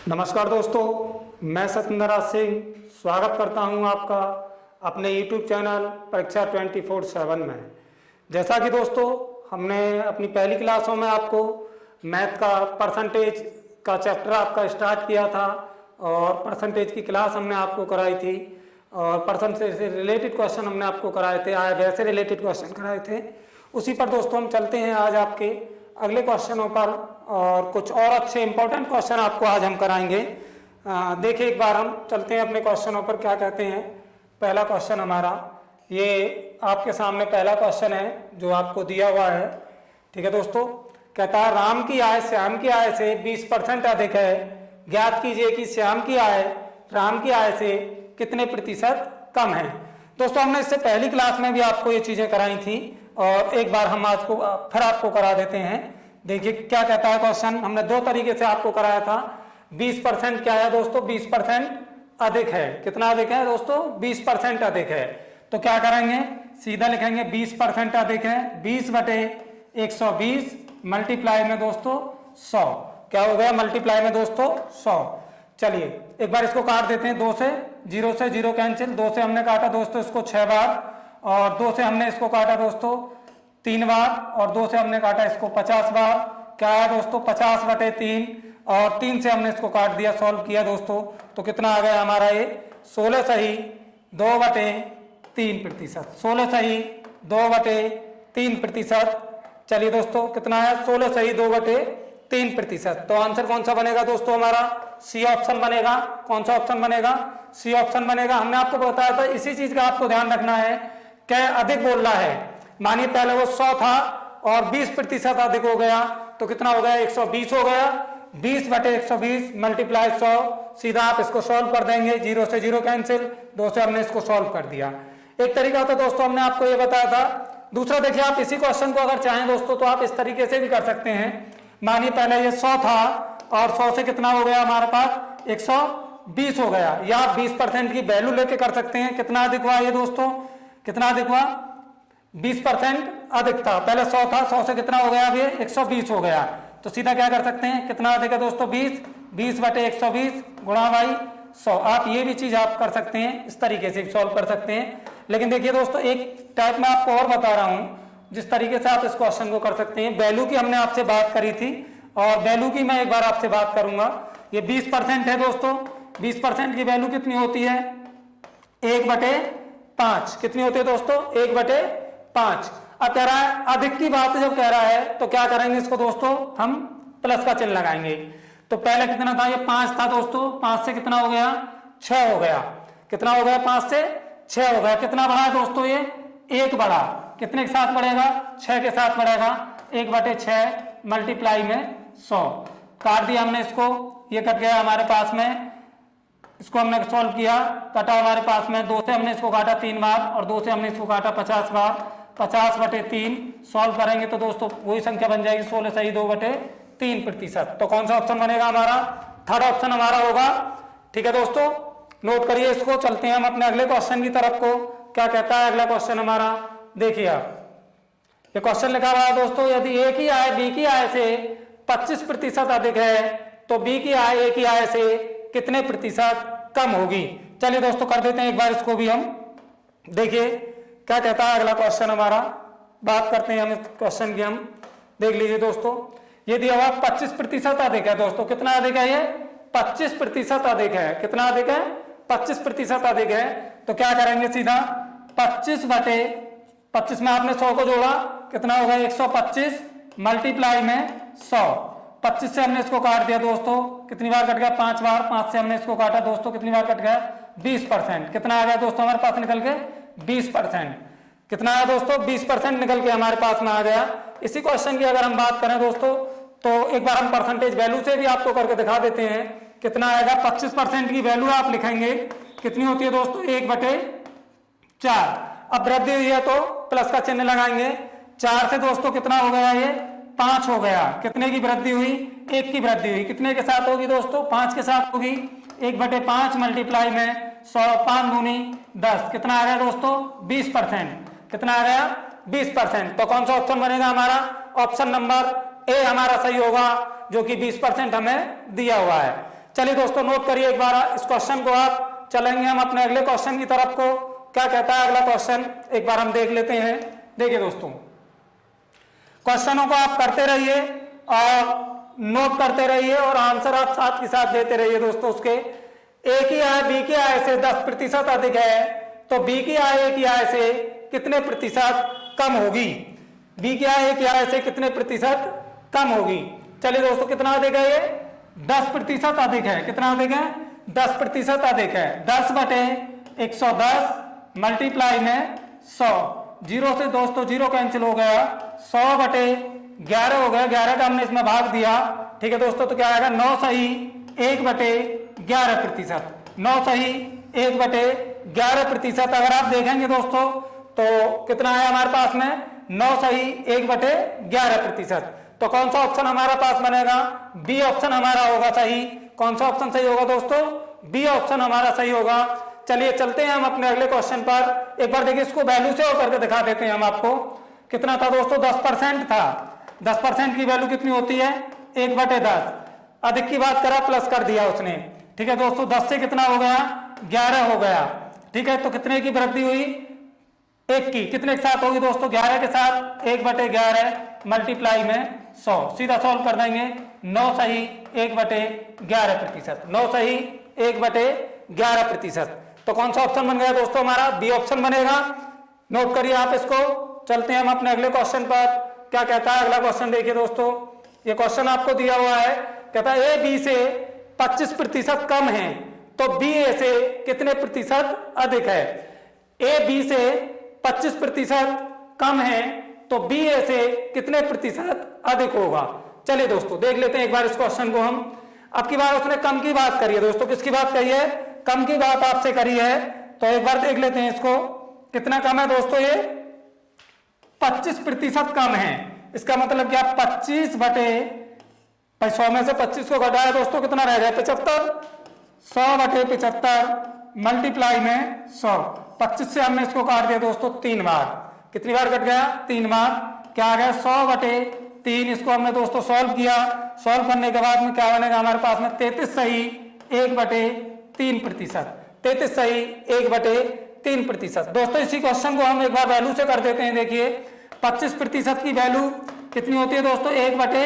नमस्कार दोस्तों, मैं सत्येंद्र सिंह स्वागत करता हूं आपका अपने YouTube चैनल परीक्षा 24/7 में। जैसा कि दोस्तों हमने अपनी पहली क्लासों में आपको मैथ का परसेंटेज का चैप्टर आपका स्टार्ट किया था और परसेंटेज की क्लास हमने आपको कराई थी और परसेंटेज से रिलेटेड क्वेश्चन हमने आपको कराए थे, वैसे रिलेटेड क्वेश्चन कराए थे। उसी पर दोस्तों हम चलते हैं आज आपके अगले क्वेश्चनों पर और कुछ और अच्छे इंपॉर्टेंट क्वेश्चन आपको आज हम कराएंगे। देखिए एक बार हम चलते हैं अपने क्वेश्चनों पर, क्या कहते हैं। पहला क्वेश्चन हमारा ये आपके सामने पहला क्वेश्चन है जो आपको दिया हुआ है। ठीक है दोस्तों, कहता है राम की आय श्याम की आय से 20% अधिक है, ज्ञात कीजिए कि श्याम की आय राम की आय से कितने प्रतिशत कम है। दोस्तों हमने इससे पहली क्लास में भी आपको ये चीजें कराई थी और एक बार हम आज को फिर आपको करा देते हैं। देखिए क्या कहता है क्वेश्चन, हमने दो तरीके से आपको कराया था। 20% क्या है दोस्तों, 20% अधिक है। कितना अधिक है दोस्तों, 20% अधिक है। तो क्या करेंगे, सीधा लिखेंगे 20% अधिक है, 20/120 मल्टीप्लाई में दोस्तों 100। क्या हो गया, मल्टीप्लाई में दोस्तों 100। चलिए एक बार इसको काट देते हैं, 2 से 0 से 0 कैंसिल, 2 से हमने काटा दोस्तों इसको 6 बार और 2 से हमने इसको काटा दोस्तों 3 बार और 2 से हमने काटा इसको 50 बार। क्या है दोस्तों, 50/3 और 3 से हमने इसको काट दिया, सॉल्व किया दोस्तों, तो कितना आ गया हमारा ये 16 सही 2/3%। 16 सही 2/3%। चलिए दोस्तों कितना है, 16 सही 2/3%। तो आंसर कौन सा बनेगा दोस्तों, हमारा सी ऑप्शन बनेगा। कौन सा ऑप्शन बनेगा, सी ऑप्शन बनेगा। हमने आपको बताया था, इसी चीज का आपको ध्यान रखना है, क्या अधिक बोल रहा है। मानिए पहले वो 100 था और 20% अधिक हो गया तो कितना हो गया, 120 हो गया। 20/120 मल्टीप्लाई 100, सीधा आप इसको सॉल्व कर देंगे, 0 से 0 कैंसिल, 2 से हमने इसको सॉल्व कर दिया। एक तरीका होता है दोस्तों, हमने आपको ये बताया था। दूसरा देखिए, आप इसी क्वेश्चन को अगर चाहें दोस्तों तो आप इस तरीके से भी कर सकते हैं। मानिए पहले ये 100 था और 100 से कितना हो गया हमारे पास 120 हो गया, या आप 20% की वैल्यू लेके कर सकते हैं। कितना अधिक हुआ ये दोस्तों, कितना अधिक हुआ, 20% अधिक था। पहले 100 था, 100 से कितना हो गया, अब ये 120 हो गया। तो सीधा क्या कर सकते हैं, कितना अधिक है दोस्तों, 20/120 गुणा बाई 100। आप ये भी चीज आप कर सकते हैं, इस तरीके से सॉल्व कर सकते हैं। लेकिन देखिए दोस्तों एक टाइप में आपको और बता रहा हूं जिस तरीके से आप इस क्वेश्चन को कर सकते हैं। वैल्यू की हमने आपसे बात करी थी और वैल्यू की मैं एक बार आपसे बात करूंगा। ये 20% है दोस्तों, 20% की वैल्यू कितनी होती है, 1/5। कितनी होती है दोस्तों, 1/5। अब कह रहा है अधिक की बात जब कह रहा है तो क्या करेंगे, इसको दोस्तों हम प्लस का चिन्ह लगाएंगे। तो पहले कितना था, ये 5 था दोस्तों, 5 से कितना हो गया, 6 हो गया। कितना हो गया, 5 से 6 हो गया। कितना बढ़ा है दोस्तों, ये 1 बढ़ा। कितने के साथ बढ़ेगा, 6 के साथ बढ़ेगा। 1/6 मल्टीप्लाई में 100। काट दिया हमने इसको, ये कट गया हमारे पास में, इसको हमने सॉल्व किया, कटा हमारे पास में। 2 से हमने इसको काटा 3 बार और 2 से हमने इसको काटा 50 बार। 50/3 सॉल्व करेंगे तो दोस्तों वही संख्या बन जाएगी 16 सही 2/3%। तो कौन सा ऑप्शन बनेगा हमारा, थर्ड ऑप्शन हमारा होगा। ठीक है दोस्तों, नोट करिए इसको। चलते हैं हम अपने अगले क्वेश्चन की तरफ को। क्या कहता है अगला क्वेश्चन हमारा, देखिए आप ये क्वेश्चन लिखा हुआ है दोस्तों, यदि ए की आय बी की आय से 25% अधिक है तो बी की आय ए की आय से कितने प्रतिशत कम होगी। चलिए दोस्तों कर देते हैं एक बार इसको भी हम। देखिए क्या कहता है अगला क्वेश्चन हमारा, बात करते हैं हम इस क्वेश्चन की। हम देख लीजिए दोस्तों, यदि अब 25% अधिक है दोस्तों, कितना अधिक है ये, 25% अधिक है। कितना अधिक है, 25% अधिक है। तो क्या करेंगे, सीधा 25/25 में आपने 100 को जोड़ा, कितना होगा 125 मल्टीप्लाई में 100। 25 से हमने इसको काट दिया दोस्तों, कितनी बार कट गया, 5 बार। 5 से हमने इसको काटा दोस्तों, कितनी बार कट गया, 20%। कितना आ गया दोस्तों हमारे पास निकल के 20%। कितना आया दोस्तों, 20% निकल के हमारे पास में आ गया। इसी क्वेश्चन की अगर हम बात करें दोस्तों तो एक बार हम परसेंटेज वैल्यू से भी आपको करके दिखा देते हैं। कितना आएगा, 25% की वैल्यू आप लिखेंगे, कितनी होती है दोस्तों, 1/4। अब वृद्धि हुई है तो प्लस का चिन्ह लगाएंगे। 4 से दोस्तों कितना हो गया, ये 5 हो गया। कितने की वृद्धि हुई, 1 की वृद्धि हुई। कितने के साथ होगी दोस्तों, 5 के साथ होगी। 1/5 मल्टीप्लाई में 100, 5 दूनी 10। कितना आ गया दोस्तों, 20%। कितना आ गया, 20%। तो कौन सा ऑप्शन बनेगा हमारा, ऑप्शन नंबर ए हमारा सही होगा, जो कि 20% हमें दिया हुआ है। चलिए दोस्तों नोट करिए एक बार इस क्वेश्चन को आप। चलेंगे हम अपने अगले क्वेश्चन की तरफ को। क्या कहता है अगला क्वेश्चन, एक बार हम देख लेते हैं। देखिए दोस्तों, क्वेश्चनों को आप करते रहिए और नोट करते रहिए और आंसर आप साथ के साथ देते रहिए दोस्तों। उसके ए की आय बी की आय से 10% अधिक है तो बी की आय ए की आय से कितने प्रतिशत कम होगी? बी की आय ए की आय से कितने प्रतिशत कम होगी? चलिए दोस्तों, कितना अधिक है? ये 10% अधिक है। कितना अधिक है? 10% अधिक है। 10 बटे 110 मल्टीप्लाई में 100, जीरो से दोस्तों जीरो कैंसिल हो गया, 100 बटे 11 हो गया, 11 का हमने इसमें भाग दिया। ठीक है दोस्तों, तो क्या आएगा? 9 सही 1 बटे 11%। 9 सही 1 बटे 11%। अगर आप देखेंगे दोस्तों तो कितना है हमारे पास में? 9 सही 1 बटे 11%। तो कौन सा ऑप्शन हमारा पास बनेगा? बी ऑप्शन हमारा होगा सही। कौन सा ऑप्शन सही होगा दोस्तों? बी ऑप्शन हमारा सही होगा। चलिए चलते हैं हम अपने अगले क्वेश्चन पर। एक बार देखिए, इसको वैल्यू से करके दिखा देते हैं हम आपको। कितना था दोस्तों? 10% था। 10% की वैल्यू कितनी होती है? 1 बटे 10। अधिक की बात करा, प्लस कर दिया उसने। ठीक है दोस्तों, 10 से कितना हो गया? 11 हो गया। ठीक है, तो कितने की वृद्धि हुई? 1 की। कितने के साथ होगी दोस्तों? 11 के साथ। 1 बटे 11 मल्टीप्लाई में 100। सीधा सॉल्व कर देंगे। 9 सही 1 बटे 11%। 9 सही 1 बटे 11%। तो कौन सा ऑप्शन बन गया दोस्तों हमारा? बी ऑप्शन बनेगा। नोट करिए आप इसको। चलते हैं हम अपने अगले क्वेश्चन पर। क्या कहता है अगला क्वेश्चन? देखिए दोस्तों, ये क्वेश्चन आपको दिया हुआ है। कहता है ए बी से 25% कम है तो बी ए से कितने प्रतिशत अधिक है? ए बी से 25% कम है तो बी ए से कितने प्रतिशत अधिक होगा? चलिए दोस्तों देख लेते हैं एक बार इस क्वेश्चन को हम। अब की बार उसने कम की बात करी है दोस्तों। किसकी बात करी है? कम की बात आपसे करी है। तो एक बार देख लेते हैं इसको। कितना कम है दोस्तों? ये 25% कम है। इसका मतलब क्या? 25 बटे 100 में से 25 को घटाया दोस्तों, कितना रह गया? 75। 100 बटे 75 मल्टीप्लाई में 100। 25 से हमने इसको काट दिया दोस्तों 3 बार। कितनी बार कट गया? 3 बार। क्या आ गया? 100 बटे 3। इसको हमने दोस्तों सॉल्व किया। सॉल्व करने के बाद में क्या बनेगा हमारे पास में? 33 सही 1 बटे 3%। 33 सही 1 बटे 3%। दोस्तों इसी क्वेश्चन को हम एक बार वैल्यू से कर देते हैं। देखिए 25% की वैल्यू कितनी होती है दोस्तों? 1 बटे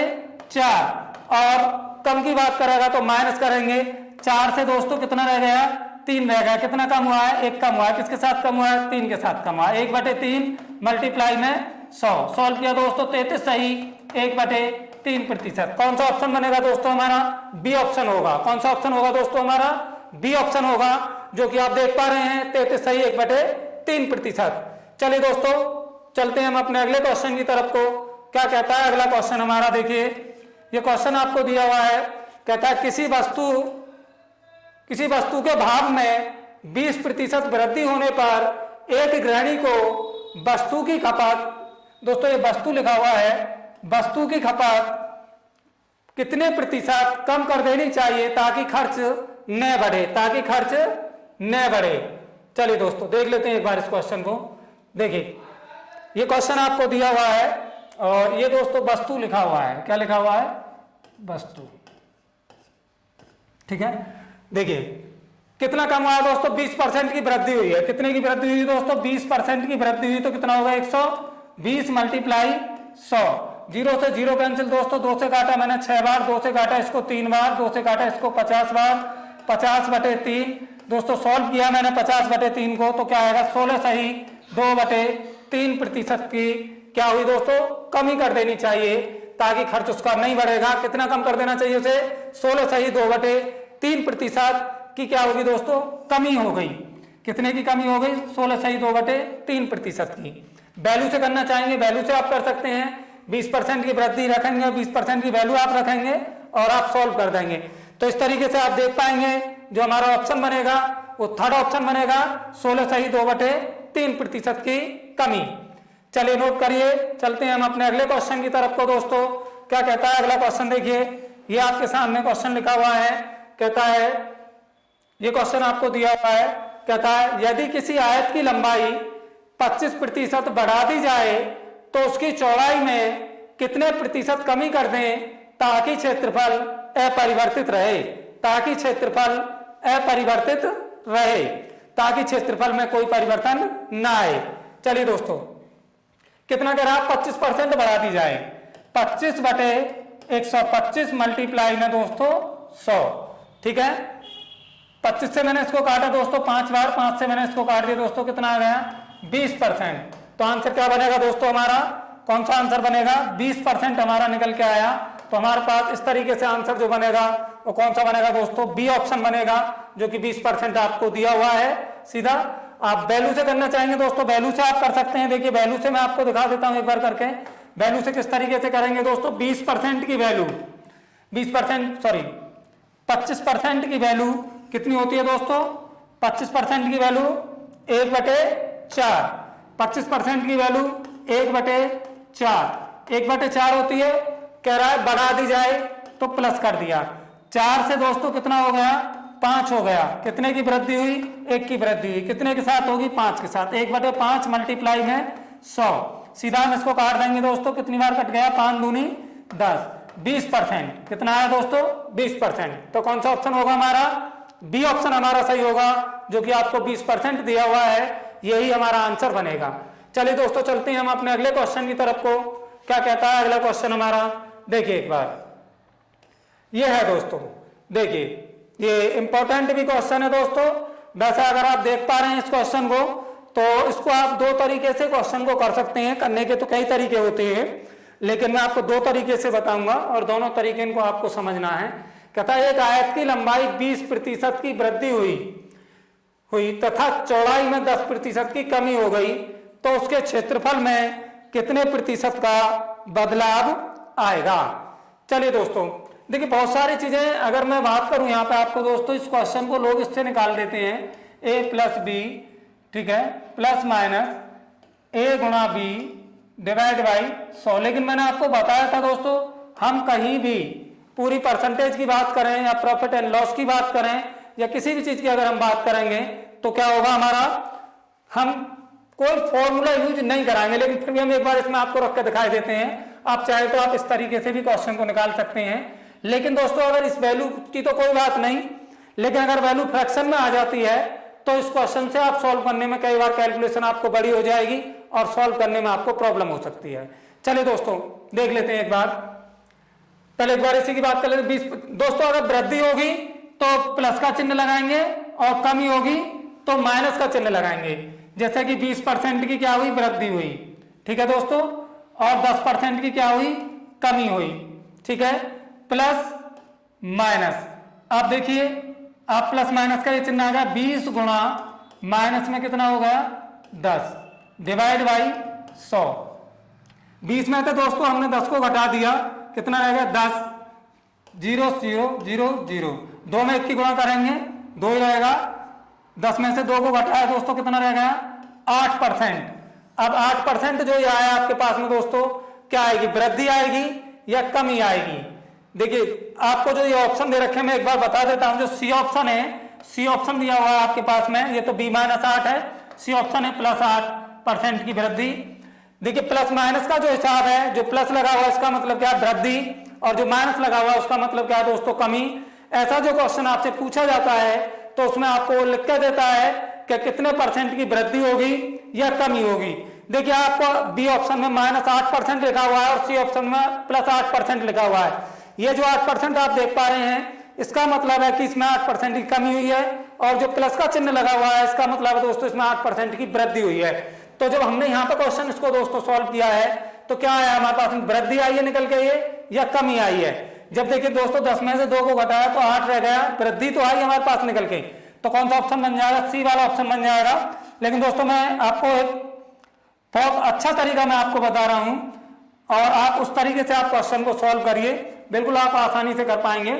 4। और कम की बात करेगा तो माइनस करेंगे। 4 से दोस्तों कितना रह गया? 3 रह गया। कितना कम हुआ है? 1 कम हुआ है। किसके साथ कम हुआ है? 3 के साथ कम हुआ है। 1 बटे 3 मल्टीप्लाई में 100। सॉल्व किया दोस्तों 33 सही 1 बटे 3%। कौन सा ऑप्शन बनेगा दोस्तों हमारा? बी ऑप्शन होगा। कौन सा ऑप्शन होगा दोस्तों हमारा? बी ऑप्शन होगा, जो कि आप देख पा रहे हैं 33 सही 1 बटे 3%। चलिए दोस्तों चलते हैं हम अपने अगले क्वेश्चन की तरफ को। क्या कहता है अगला क्वेश्चन हमारा? देखिए ये क्वेश्चन आपको दिया हुआ है। कहता है किसी वस्तु के भाव में 20% वृद्धि होने पर एक गृहिणी को वस्तु की खपत, दोस्तों ये वस्तु लिखा हुआ है, वस्तु की खपत कितने प्रतिशत कम कर देनी चाहिए ताकि खर्च न बढ़े? ताकि खर्च न बढ़े। चलिए दोस्तों देख लेते हैं एक बार इस क्वेश्चन को। देखिए ये क्वेश्चन आपको दिया हुआ है और ये दोस्तों वस्तु लिखा हुआ है। क्या लिखा हुआ है? वस्तु। ठीक है, देखिए कितना कम हुआ दोस्तों? 20% की वृद्धि हुई है। कितने की वृद्धि हुई दोस्तों? 20% की वृद्धि हुई। तो कितना होगा? 120 मल्टीप्लाई 100। 0 से 0 कैंसिल दोस्तों। 2 से काटा मैंने 6 बार, 2 से काटा इसको 3 बार, 2 से काटा इसको 50 बार। 50 बटे 3 दोस्तों सॉल्व किया मैंने 50 बटे 3 को। तो क्या आएगा? 16 सही 2 बटे 3% की क्या हुई दोस्तों? कमी कर देनी चाहिए ताकि खर्च उसका नहीं बढ़ेगा। कितना कम कर देना चाहिए उसे? 16 सही 2 बटे 3% की क्या होगी दोस्तों? कमी हो गई। कितने की कमी हो गई? 16 सही 2 बटे 3% की। वैल्यू से करना चाहेंगे, वैल्यू से आप कर सकते हैं। 20% की वृद्धि रखेंगे, 20% की वैल्यू आप रखेंगे और आप सॉल्व कर देंगे। तो इस तरीके से आप देख पाएंगे जो हमारा ऑप्शन बनेगा वो थर्ड ऑप्शन बनेगा, 16 सही 2 बटे 3% की कमी। चलिए नोट करिए। चलते हैं हम अपने अगले क्वेश्चन की तरफ को दोस्तों। क्या कहता है अगला क्वेश्चन? देखिए ये आपके सामने क्वेश्चन लिखा हुआ है। कहता है, ये क्वेश्चन आपको दिया हुआ है। कहता है यदि किसी आयत की लंबाई 25% बढ़ा दी जाए तो उसकी चौड़ाई में कितने प्रतिशत कमी कर दें ताकि क्षेत्रफल अपरिवर्तित रहे? ताकि क्षेत्रफल अपरिवर्तित रहे, ताकि क्षेत्रफल में कोई परिवर्तन ना आए। चलिए दोस्तों, कितना कह रहा है 25% बढ़ा दी जाए, 25 बटे 125 मल्टीप्लाई में दोस्तों 100, ठीक है। 25 से मैंने इसको काटा दोस्तों 5 बार, 5 से मैंने इसको काट दिया दोस्तों, कितना आ गया 20%। तो आंसर क्या बनेगा दोस्तों हमारा, कौन सा आंसर बनेगा, 20% हमारा निकल के आया। तो हमारे पास इस तरीके से आंसर जो बनेगा वो कौन सा बनेगा दोस्तों, बी ऑप्शन बनेगा, जो कि 20% आपको दिया हुआ है। सीधा आप वैल्यू से करना चाहेंगे दोस्तों, वैल्यू से आप कर सकते हैं। देखिए वैल्यू से मैं आपको दिखा देता हूं एक बार करके, वैल्यू से किस तरीके से करेंगे दोस्तों। 20% की वैल्यू 25% की वैल्यू कितनी होती है दोस्तों, 25% की वैल्यू 1/4, 25% की वैल्यू 1/4, 1/4 होती है। कह रहा है बढ़ा दी जाए तो प्लस कर दिया, 4 से दोस्तों कितना हो गया 5 हो गया, कितने की वृद्धि हुई 1 की वृद्धि हुई, कितने के साथ होगी 5 के साथ, 1/5 मल्टीप्लाई में 100। सीधा हम इसको काट देंगे दोस्तों, कितनी बार कट गया 5 दूनी 10, 20%, कितना आया दोस्तों 20%। तो कौन सा ऑप्शन होगा हमारा, बी ऑप्शन हमारा सही होगा, जो कि आपको 20% दिया हुआ है, यही हमारा आंसर बनेगा। चलिए दोस्तों चलते हैं हम अपने अगले क्वेश्चन की तरफ को। क्या कहता है अगला क्वेश्चन हमारा, देखिए एक बार, ये है दोस्तों, देखिए ये इंपॉर्टेंट भी क्वेश्चन है दोस्तों। वैसे अगर आप देख पा रहे हैं इस क्वेश्चन को, तो इसको आप 2 तरीके से क्वेश्चन को कर सकते हैं, करने के तो कई तरीके होते हैं, लेकिन मैं आपको 2 तरीके से बताऊंगा और दोनों तरीके इनको आपको समझना है। कहता है एक आयत की लंबाई 20% की वृद्धि हुई तथा चौड़ाई में 10% की कमी हो गई, तो उसके क्षेत्रफल में कितने प्रतिशत का बदलाव आएगा। चलिए दोस्तों देखिए, बहुत सारी चीजें अगर मैं बात करूं यहाँ पे आपको दोस्तों, इस क्वेश्चन को लोग इससे निकाल देते हैं, a + b, ठीक है, plus minus a × b divide by 100। लेकिन मैंने आपको बताया था दोस्तों, हम कहीं भी पूरी परसेंटेज की बात करें या प्रॉफिट एंड लॉस की बात करें या किसी भी चीज की अगर हम बात करेंगे तो क्या होगा हमारा, हम कोई फॉर्मूला यूज नहीं कराएंगे, लेकिन फिर भी हम एक बार इसमें आपको रख के दिखाई देते हैं। आप चाहे तो आप इस तरीके से भी क्वेश्चन को निकाल सकते हैं। लेकिन दोस्तों अगर इस वैल्यू की तो कोई बात नहीं, लेकिन अगर वैल्यू फ्रैक्शन में आ जाती है तो इस क्वेश्चन से आप सॉल्व करने में कई बार कैलकुलेशन आपको बड़ी हो जाएगी और सॉल्व करने में आपको प्रॉब्लम हो सकती है। चलिए दोस्तों देख लेते हैं एक बार, पहले एक बार इसी की बात कर लेते हैं। दोस्तों अगर वृद्धि होगी तो प्लस का चिन्ह लगाएंगे और कमी होगी तो माइनस का चिन्ह लगाएंगे। जैसे कि 20% की क्या हुई, वृद्धि हुई, ठीक है दोस्तों, और 10% की क्या हुई, कमी हुई, ठीक है, प्लस माइनस। आप देखिए, आप प्लस माइनस का ये चिन्ह आ गया, 20 गुणा माइनस में कितना हो गया 10 डिवाइड बाई 100। 20 में तो दोस्तों हमने 10 को घटा दिया, कितना रहेगा 10, 0 0 0 0, 2 में 1 की गुणा करेंगे 2 ही रहेगा, 10 में से 2 को घटाया दोस्तों कितना रह गया 8%। अब 8% जो ये आया आपके पास में दोस्तों, क्या आएगी, वृद्धि आएगी या कमी आएगी। देखिए आपको जो ये ऑप्शन दे रखे हैं मैं एक बार बता देता हूं, जो सी ऑप्शन है, सी ऑप्शन दिया हुआ है आपके पास में, ये तो B-8 है, सी ऑप्शन है +8% की वृद्धि। देखिए प्लस माइनस का जो हिसाब है, जो प्लस लगा हुआ है इसका मतलब क्या, वृद्धि, और जो माइनस लगा हुआ है उसका मतलब क्या है दोस्तों, कमी। ऐसा जो क्वेश्चन आपसे पूछा जाता है तो उसमें आपको लिख के देता है कि कितने % की वृद्धि होगी या कमी होगी। देखिए आपको बी ऑप्शन में -8% लिखा हुआ है और सी ऑप्शन में +8% लिखा हुआ है। ये जो 8% आप देख पा रहे हैं इसका मतलब है कि इसमें 8% की कमी हुई है, और जो प्लस का चिन्ह लगा हुआ है इसका मतलब है दोस्तों इसमें 8% की वृद्धि हुई है। तो जब हमने यहाँ पे क्वेश्चन इसको दोस्तों सॉल्व किया है तो क्या आया हमारे पास, वृद्धि आई है निकल के ये या कमी आई है। जब देखिए दोस्तों 10 में से 2 को घटाया तो 8 रह गया, वृद्धि तो आई हमारे पास निकल के, तो कौन सा ऑप्शन बन जाएगा, सी वाला ऑप्शन बन जाएगा। लेकिन दोस्तों मैं आपको एक बहुत अच्छा तरीका मैं आपको बता रहा हूं और आप उस तरीके से आप क्वेश्चन को सॉल्व करिए, बिल्कुल आप आसानी से कर पाएंगे।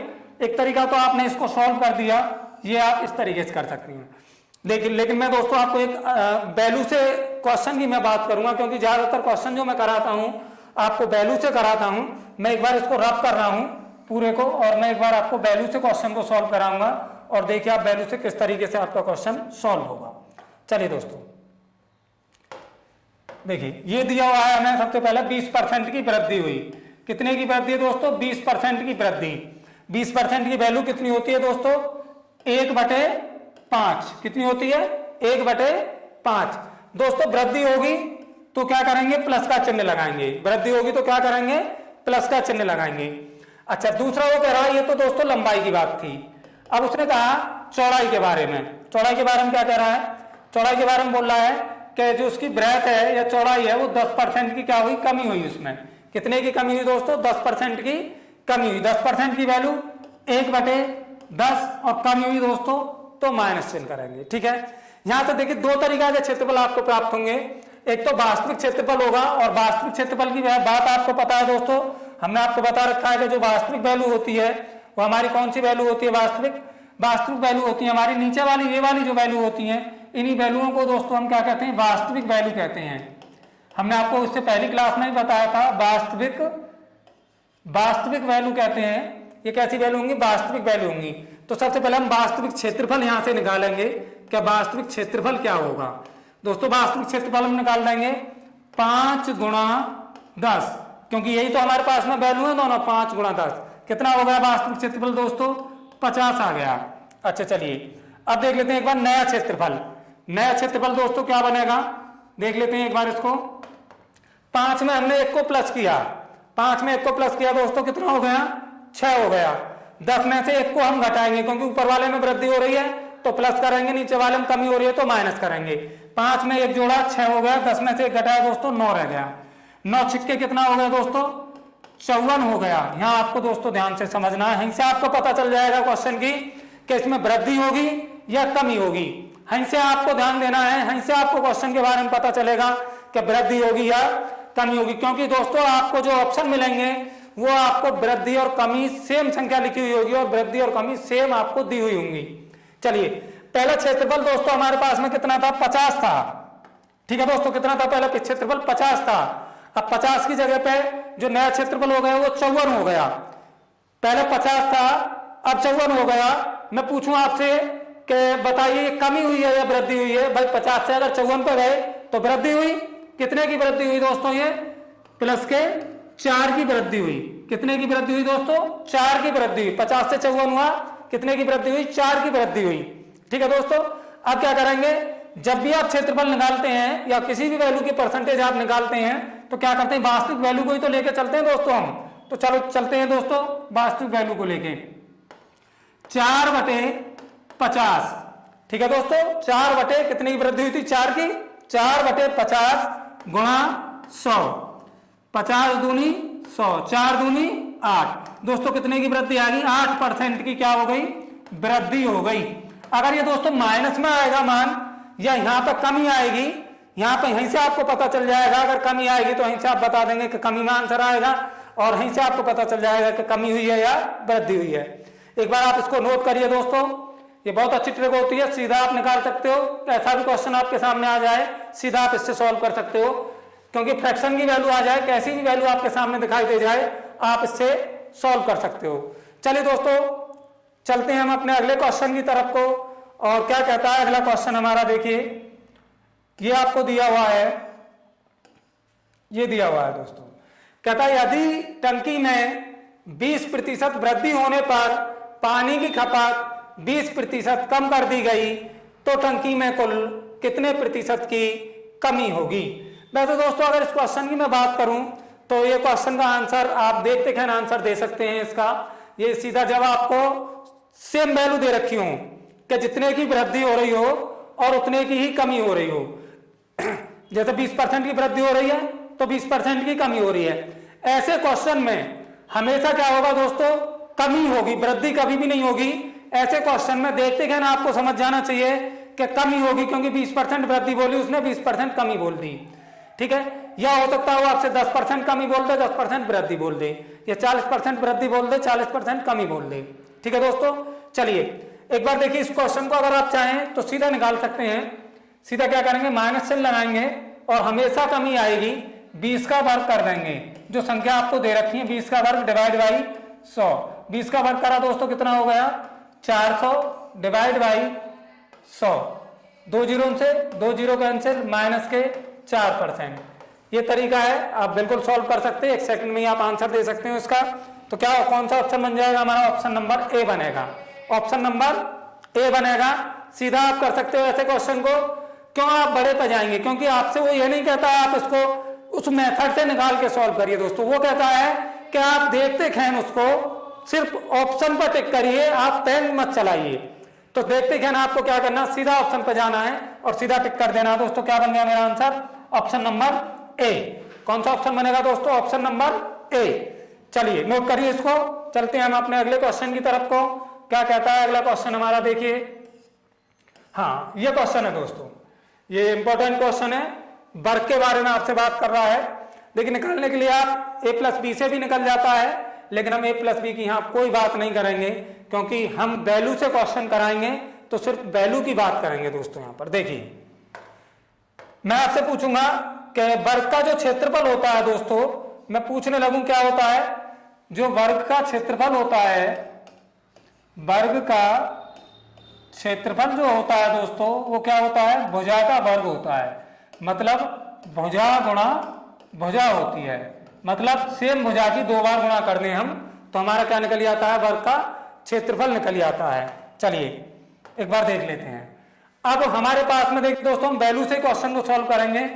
एक तरीका तो आपने इसको सॉल्व कर दिया, ये आप इस तरीके से कर सकते हैं। लेकिन मैं दोस्तों आपको एक वैल्यू से क्वेश्चन की मैं बात करूंगा, क्योंकि ज्यादातर क्वेश्चन जो मैं कराता हूं आपको वैल्यू से कराता हूं। मैं एक बार इसको रब कर रहा हूं पूरे को, और मैं एक बार आपको वैल्यू से क्वेश्चन को सॉल्व कराऊंगा, और देखिए आप वैल्यू से किस तरीके से आपका क्वेश्चन सॉल्व होगा। चलिए दोस्तों देखिए ये दिया हुआ है हमें, सबसे पहले 20% की वृद्धि हुई, कितने की वृद्धि है दोस्तों, 20% की वृद्धि। 20% की वैल्यू कितनी होती है दोस्तों? 1/5। कितनी होती है? 1/5। दोस्तों वृद्धि होगी तो क्या करेंगे? प्लस का चिन्ह लगाएंगे। वृद्धि होगी तो क्या करेंगे? प्लस का चिन्ह लगाएंगे। अच्छा, दूसरा वो कह रहा है, ये तो दोस्तों लंबाई की बात थी। अब उसने कहा चौड़ाई के बारे में। चौड़ाई के बारे में क्या कह रहा है? चौड़ाई के बारे में बोल रहा है कि जो उसकी ब्रेथ है या चौड़ाई है वो 10% की क्या हुई? कमी हुई। उसमें कितने की कमी हुई दोस्तों? 10% की कमी हुई। 10% की वैल्यू 1/10 और कमी हुई दोस्तों तो माइनस चिन्ह करेंगे। ठीक है, यहां तो देखिए दो तरीका के क्षेत्रफल आपको प्राप्त होंगे। एक तो वास्तविक क्षेत्रफल होगा, और वास्तविक क्षेत्रफल की बात आपको पता है दोस्तों, हमने आपको बता रखा है कि जो वास्तविक वैल्यू होती है वो हमारी कौन सी वैल्यू होती है? वास्तविक वैल्यू होती है हमारी नीचे वाली, ये वाली जो वैल्यू होती है, इन्हीं वैल्यूओं को दोस्तों हम क्या कहते हैं? वास्तविक वैल्यू कहते हैं। हमने आपको इससे पहली क्लास में ही बताया था, वास्तविक वैल्यू कहते हैं। ये कैसी वैल्यू होंगी? वास्तविक वैल्यू होंगी। तो सबसे पहले हम वास्तविक क्षेत्रफल यहां से निकालेंगे। क्या वास्तविक क्षेत्रफल क्या होगा दोस्तों? वास्तविक क्षेत्रफल हम निकाल देंगे 5 × 10, क्योंकि यही तो हमारे पास में वैल्यू है दोनों। 5 × 10 कितना हो गया वास्तविक क्षेत्रफल दोस्तों? 50 आ गया। अच्छा चलिए अब देख लेते हैं एक बार नया क्षेत्रफल। नया क्षेत्रफल दोस्तों क्या बनेगा? देख लेते हैं एक बार इसको। 5 में हमने 1 को प्लस किया। 5 में 1 को प्लस किया दोस्तों, कितना हो गया? 6 हो गया। 10 में से 1 को हम घटाएंगे, क्योंकि ऊपर वाले में वृद्धि हो रही है तो प्लस करेंगे, नीचे वाले में कमी हो रही है तो माइनस करेंगे। 5 में 1 जोड़ा 6 हो गया। 10 में से 1 घटाया दोस्तों 9 रह गया। 9 छिक्के कितना हो गया दोस्तों? 54 हो गया। यहाँ आपको दोस्तों ध्यान से समझना है, यहीं से आपको पता चल जाएगा क्वेश्चन की कि इसमें वृद्धि होगी या कमी होगी। यहीं से आपको ध्यान देना है, यहीं से आपको क्वेश्चन के बारे में पता चलेगा कि वृद्धि होगी या कमी होगी। क्योंकि दोस्तों आपको जो ऑप्शन मिलेंगे वो आपको वृद्धि और कमी सेम संख्या लिखी हुई होगी, और वृद्धि और कमी सेम आपको दी हुई होंगी। चलिए पहला क्षेत्रफल दोस्तों हमारे पास में कितना था? 50 था। ठीक है दोस्तों, कितना था? पहला क्षेत्रफल 50 था। अब 50 की जगह पे जो नया क्षेत्रफल हो गया वो 54 हो गया। पहले 50 था, अब 54 हो गया। मैं पूछूं आपसे कि बताइए कमी हुई है या वृद्धि हुई है? भाई 50 से अगर 54 पे गए तो वृद्धि हुई। कितने की वृद्धि हुई दोस्तों? ये प्लस के 4 की वृद्धि हुई। कितने की वृद्धि हुई दोस्तों? 4 की वृद्धि हुई। 50 से 54 हुआ, कितने की वृद्धि हुई? 4 की वृद्धि हुई। ठीक है दोस्तों, अब क्या करेंगे? जब भी आप क्षेत्रफल निकालते हैं या किसी भी वैल्यू की परसेंटेज आप निकालते हैं तो क्या करते हैं? वास्तविक वैल्यू को ही तो लेके चलते हैं दोस्तों हम। तो चलो चलते हैं दोस्तों वास्तविक वैल्यू को लेके। 4/50। ठीक है दोस्तों, 4 बटे कितनी की वृद्धि हुई थी? 4 की। 4/50 गुणा 100। 50 दूनी 100, 4 दूनी 8। दोस्तों कितने की वृद्धि आ गई? 8% की क्या हो गई? वृद्धि हो गई। अगर ये दोस्तों माइनस में आएगा मान, या यहाँ पर कमी आएगी, यहाँ पर यहीं से आपको पता चल जाएगा। अगर कमी आएगी तो यहीं से आप बता देंगे कि कमी में आंसर आएगा, और यहीं से आपको पता चल जाएगा कि कमी हुई है या वृद्धि हुई है। एक बार आप इसको नोट करिए दोस्तों, ये बहुत अच्छी ट्रिक होती है। सीधा आप निकाल सकते हो, ऐसा भी क्वेश्चन आपके सामने आ जाए सीधा आप इससे सॉल्व कर सकते हो। क्योंकि फ्रैक्शन की वैल्यू आ जाए, कैसी भी वैल्यू आपके सामने दिखाई दे जाए, आप इससे सॉल्व कर सकते हो। चलिए दोस्तों चलते हैं हम अपने अगले क्वेश्चन की तरफ को। और क्या कहता है अगला क्वेश्चन हमारा? देखिए ये आपको दिया हुआ है, ये दिया हुआ है दोस्तों। कहता है यदि टंकी में 20% वृद्धि होने पर पानी की खपत 20% कम कर दी गई तो टंकी में कुल कितने प्रतिशत की कमी होगी? वैसे दोस्तों अगर इस क्वेश्चन की मैं बात करूं तो ये क्वेश्चन का आंसर आप देखते हैं आंसर दे सकते हैं इसका। ये सीधा जब आपको सेम वैल्यू दे रखी हो कि जितने की वृद्धि हो रही हो और उतने की ही कमी हो रही हो। जैसे 20% की वृद्धि हो रही है तो 20% की कमी हो रही है। ऐसे क्वेश्चन में हमेशा क्या होगा दोस्तों? कमी होगी, वृद्धि कभी भी नहीं होगी। ऐसे क्वेश्चन में देखते हैं ना आपको समझ जाना चाहिए कि कमी होगी, क्योंकि 20% वृद्धि बोली उसने, 20% कमी बोल दी। ठीक है, या हो सकता है वो आपसे 10% कमी बोल दे, 10% वृद्धि बोल दे, या 40% वृद्धि बोल दे, 40% कमी बोल दे। ठीक है दोस्तों, चलिए एक बार देखिए इस क्वेश्चन को अगर आप चाहें तो सीधा निकाल सकते हैं। सीधा क्या करेंगे? माइनस चिन्ह लगाएंगे और हमेशा कमी आएगी 20 का वर्ग कर देंगे। जो संख्या आपको दे रखी है 20 का वर्ग डिवाइड बाई 100। 20 का वर्ग करा दोस्तों कितना हो गया? 400 डिवाइड बाई 100। 2 जीरो से 2 जीरो कैंसिल, माइनस के 4%। ये तरीका है, आप बिल्कुल सॉल्व कर सकते हैं। 1 सेकंड में ही आप आंसर दे सकते हो इसका। तो क्या कौन सा ऑप्शन बन जाएगा हमारा? ऑप्शन नंबर ए बनेगा। ऑप्शन नंबर ए बनेगा। सीधा आप कर सकते हो ऐसे क्वेश्चन को। क्यों आप बड़े पे जाएंगे? क्योंकि आपसे वो ये नहीं कहता है आप इसको उस मेथड से निकाल के सॉल्व करिए दोस्तों। वो कहता है कि आप देखते खेन उसको सिर्फ ऑप्शन पर टिक करिए, आप पेन मत चलाइए। तो देखते खेन आपको क्या करना, सीधा ऑप्शन पर जाना है और सीधा टिक कर देना। दोस्तों क्या बन गया मेरा आंसर? Option number A. कौन सा ऑप्शन बनेगा दोस्तों? Option number A. चलिए नोट करिए इसको। चलते हैं हम अपने अगले क्वेश्चन की तरफ को। क्या कहता है अगला क्वेश्चन हमारा? देखिए, हाँ ये क्वेश्चन है दोस्तों, ये इंपॉर्टेंट क्वेश्चन है। वर्ग के बारे में आपसे बात कर रहा है। देखिए निकालने के लिए आप a प्लस बी से भी निकल जाता है, लेकिन हम a प्लस बी की यहाँ कोई बात नहीं करेंगे, क्योंकि हम वैल्यू से क्वेश्चन कराएंगे तो सिर्फ वैल्यू की बात करेंगे दोस्तों। यहाँ पर देखिए, मैं आपसे पूछूंगा कि वर्ग का जो क्षेत्रफल होता है दोस्तों, मैं पूछने लगूं क्या होता है? जो वर्ग का क्षेत्रफल होता है, वर्ग का क्षेत्रफल जो होता है दोस्तों, वो क्या होता है? भुजा का वर्ग होता है। मतलब भुजा गुणा भुजा होती है, मतलब सेम भुजा की दो बार गुणा कर दें हम तो हमारा क्या निकल आता है? वर्ग का क्षेत्रफल निकल आता है। चलिए एक बार देख लेते हैं। अब हमारे पास में देखिए दोस्तों, हम वैल्यू से क्वेश्चन को सॉल्व करेंगे।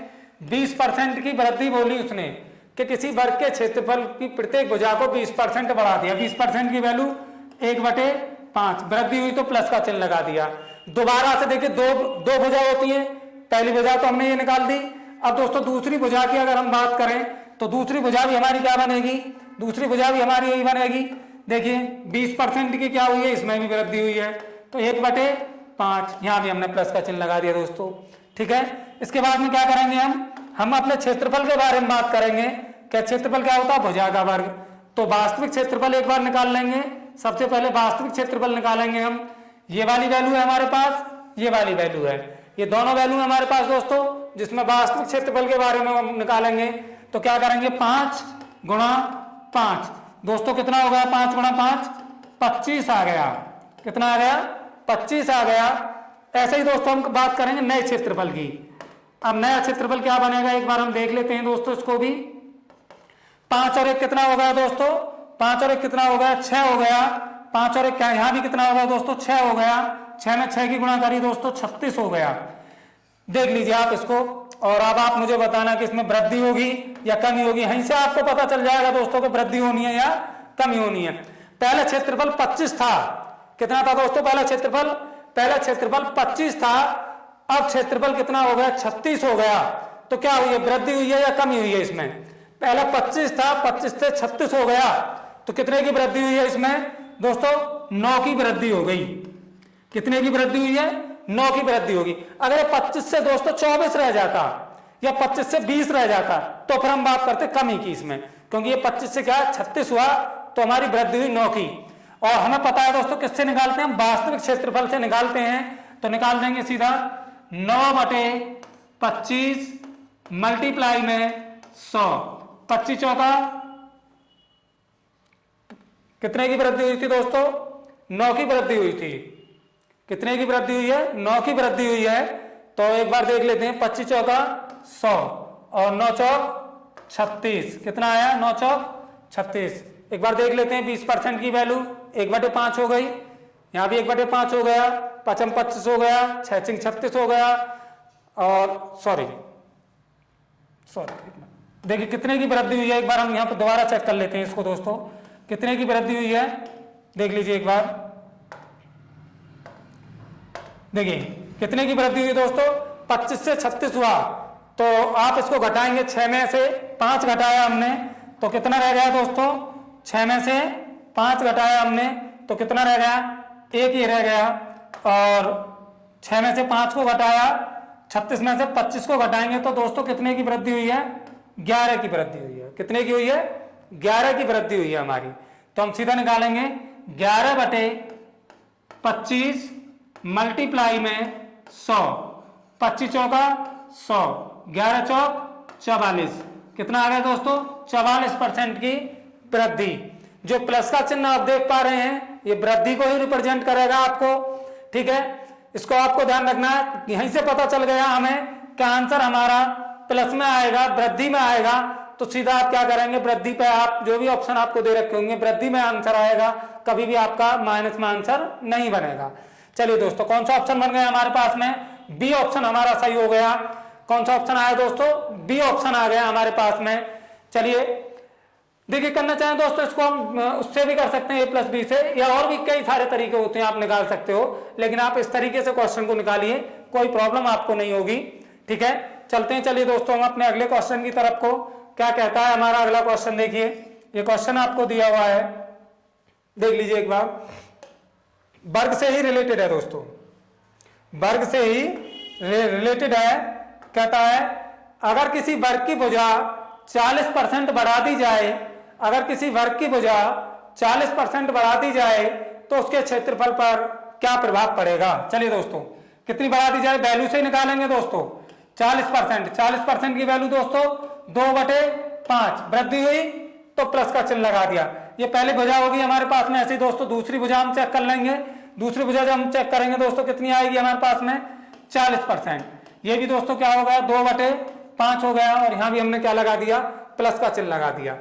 20% की वृद्धि बोली उसने कि किसी वर्ग के क्षेत्रफल की प्रत्येक भुजा को 20% बढ़ा दिया। 20% की वैल्यू 1/5, वृद्धि हुई तो प्लस का चिन्ह लगा दिया। दोबारा से देखिए, दो भुजा होती है, पहली भुजा तो हमने ये निकाल दी। अब दोस्तों दूसरी भुजा की अगर हम बात करें तो दूसरी भुजा भी हमारी क्या बनेगी? दूसरी भुजा भी हमारी यही बनेगी। देखिए 20% की क्या हुई है? इसमें भी वृद्धि हुई है, तो 1/5, यहाँ भी हमने प्लस का चिन्ह लगा दिया दोस्तों। ठीक है, इसके बाद में क्या करेंगे हम अपने क्षेत्रफल के बारे में बात करेंगे। क्या क्षेत्रफल क्या होता है? भुजा का वर्ग। तो वास्तविक क्षेत्रफल एक बार निकाल लेंगे। सबसे पहले वास्तविक क्षेत्रफल निकालेंगे हम। ये वाली वैल्यू है हमारे पास, ये वाली वैल्यू है, ये दोनों वैल्यू है हमारे पास दोस्तों, जिसमें वास्तविक क्षेत्रफल के बारे में हम निकालेंगे। तो क्या करेंगे? 5 गुणा 5 दोस्तों कितना हो गया? 5 गुणा 5 25 आ गया। कितना आ गया? 25 आ गया। ऐसे ही दोस्तों हम बात करेंगे नए क्षेत्रफल की। अब नया क्षेत्रफल क्या बनेगा एक बार हम देख लेते हैं दोस्तों इसको भी। 5 और 1 कितना हो गया दोस्तों? 5 और 1 कितना हो गया? 6 हो गया। 5 और 1 क्या, यहाँ भी कितना हो गया दोस्तों? 6 हो गया। 6 में 6 की गुणा करी दोस्तों, 36 हो गया। देख लीजिए आप इसको, और अब आप मुझे बताना कि इसमें वृद्धि होगी या कमी होगी। यहीं से आपको पता चल जाएगा दोस्तों कि वृद्धि होनी है या कमी होनी है। पहला क्षेत्रफल 25 था। कितना था दोस्तों पहला क्षेत्रफल? पहला क्षेत्रफल 25 था। अब क्षेत्रफल कितना हो गया? 36 हो गया। तो क्या हुई है? वृद्धि हुई है या कमी हुई है इसमें? पहला 25 था, 25 से 36 हो गया, तो कितने की वृद्धि हुई है इसमें दोस्तों? 9 की वृद्धि हो गई। कितने की वृद्धि हुई है? 9 की वृद्धि होगी। अगर 25 से दोस्तों 24 रह जाता या 25 से 20 रह जाता तो फिर हम बात करते कमी की इसमें, क्योंकि ये 25 से क्या 36 हुआ तो हमारी वृद्धि हुई 9 की। और हमें पता है दोस्तों किससे निकालते हैं? हम वास्तविक क्षेत्रफल से निकालते हैं। तो निकाल देंगे सीधा 9/25 मल्टीप्लाई में 100, 25 चौका कितने की वृद्धि हुई थी दोस्तों? 9 की वृद्धि हुई थी। कितने की वृद्धि हुई है? 9 की वृद्धि हुई है। तो एक बार देख लेते हैं, 25 चौका 100 और 9 चौक 36, कितना आया? 9 चौक 36। एक बार देख लेते हैं 20% की वैल्यू 1/5 हो गई, यहाँ भी 1/5 हो गया, 5 25 हो गया, 6 36 हो गया, और सॉरी देखिए कितने की वृद्धि हुई है। एक बार हम यहाँ पर दोबारा चेक कर लेते हैं इसको दोस्तों, कितने की वृद्धि हुई है देख लीजिए एक बार। देखिए कितने की वृद्धि हुई दोस्तों? 25 से 36 हुआ, तो आप इसको घटाएंगे। 6 में से 5 घटाया हमने तो कितना रह गया दोस्तों? 6 में से 5 घटाया हमने तो कितना रह गया? 1 ही रह गया। और 6 में से 5 को घटाया, 36 में से 25 को घटाएंगे तो दोस्तों कितने की वृद्धि हुई है? 11 की वृद्धि हुई है। कितने की हुई है? 11 की वृद्धि हुई है हमारी। तो हम सीधा निकालेंगे 11/25 मल्टीप्लाई में 100, 25 चौका 100, 11 चौक 44, कितना आ गया दोस्तों? 44% की वृद्धि। जो प्लस का चिन्ह आप देख पा रहे हैं ये वृद्धि को ही रिप्रेजेंट करेगा आपको। ठीक है, इसको आपको ध्यान रखना है। यहीं से पता चल गया हमें कि आंसर हमारा प्लस में आएगा, वृद्धि में आएगा, तो सीधा आप क्या करेंगे, वृद्धि पे आप जो भी ऑप्शन आपको दे रखे होंगे वृद्धि में आंसर आएगा, कभी भी आपका माइनस में आंसर नहीं बनेगा। चलिए दोस्तों, कौन सा ऑप्शन बन गया हमारे पास में, बी ऑप्शन हमारा सही हो गया। कौन सा ऑप्शन आया दोस्तों, बी ऑप्शन आ गया हमारे पास में। चलिए देखिए, करना चाहें दोस्तों इसको हम उससे भी कर सकते हैं a+b से, या और भी कई सारे तरीके होते हैं आप निकाल सकते हो, लेकिन आप इस तरीके से क्वेश्चन को निकालिए, कोई प्रॉब्लम आपको नहीं होगी। ठीक है, चलते हैं। चलिए दोस्तों, हम अपने अगले क्वेश्चन की तरफ को, क्या कहता है हमारा अगला क्वेश्चन। देखिए ये क्वेश्चन आपको दिया हुआ है, देख लीजिए एक बार। वर्ग से ही रिलेटेड है दोस्तों, वर्ग से ही रिलेटेड है। कहता है अगर किसी वर्ग की भुजा 40% बढ़ा दी जाए, अगर किसी वर्ग की भुजा 40% बढ़ा दी जाए तो उसके क्षेत्रफल पर क्या प्रभाव पड़ेगा। चलिए दोस्तों, कितनी बढ़ा दी जाए, वैल्यू से निकालेंगे दोस्तों। 40% की वैल्यू दोस्तों 2/5, वृद्धि हुई तो प्लस का चिन्ह लगा दिया। ये पहली भुजा होगी हमारे पास में। ऐसे दोस्तों दूसरी भुजा हम चेक कर लेंगे। दूसरी भुजा जब हम चेक करेंगे दोस्तों कितनी आएगी हमारे पास में, 40%। ये भी दोस्तों क्या हो गया, 2/5 हो गया, और यहां भी हमने क्या लगा दिया, प्लस का चिन्ह लगा दिया।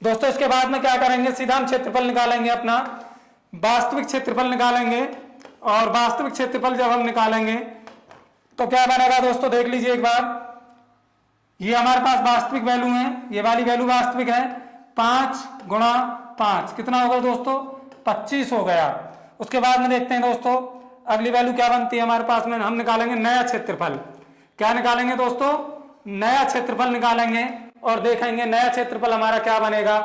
दोस्तों इसके बाद में क्या करेंगे, सीधा हम क्षेत्रफल निकालेंगे, अपना वास्तविक क्षेत्रफल निकालेंगे। और वास्तविक क्षेत्रफल जब हम निकालेंगे तो क्या बनेगा दोस्तों, देख लीजिए एक बार। ये हमारे पास वास्तविक वैल्यू है, ये वाली वैल्यू वास्तविक है। 5 × 5 कितना होगा दोस्तों, 25 हो गया। उसके बाद में देखते हैं दोस्तों अगली वैल्यू क्या बनती है हमारे पास में। हम निकालेंगे नया क्षेत्रफल। क्या निकालेंगे दोस्तों, नया क्षेत्रफल निकालेंगे, और देखेंगे नया क्षेत्रफल हमारा क्या बनेगा।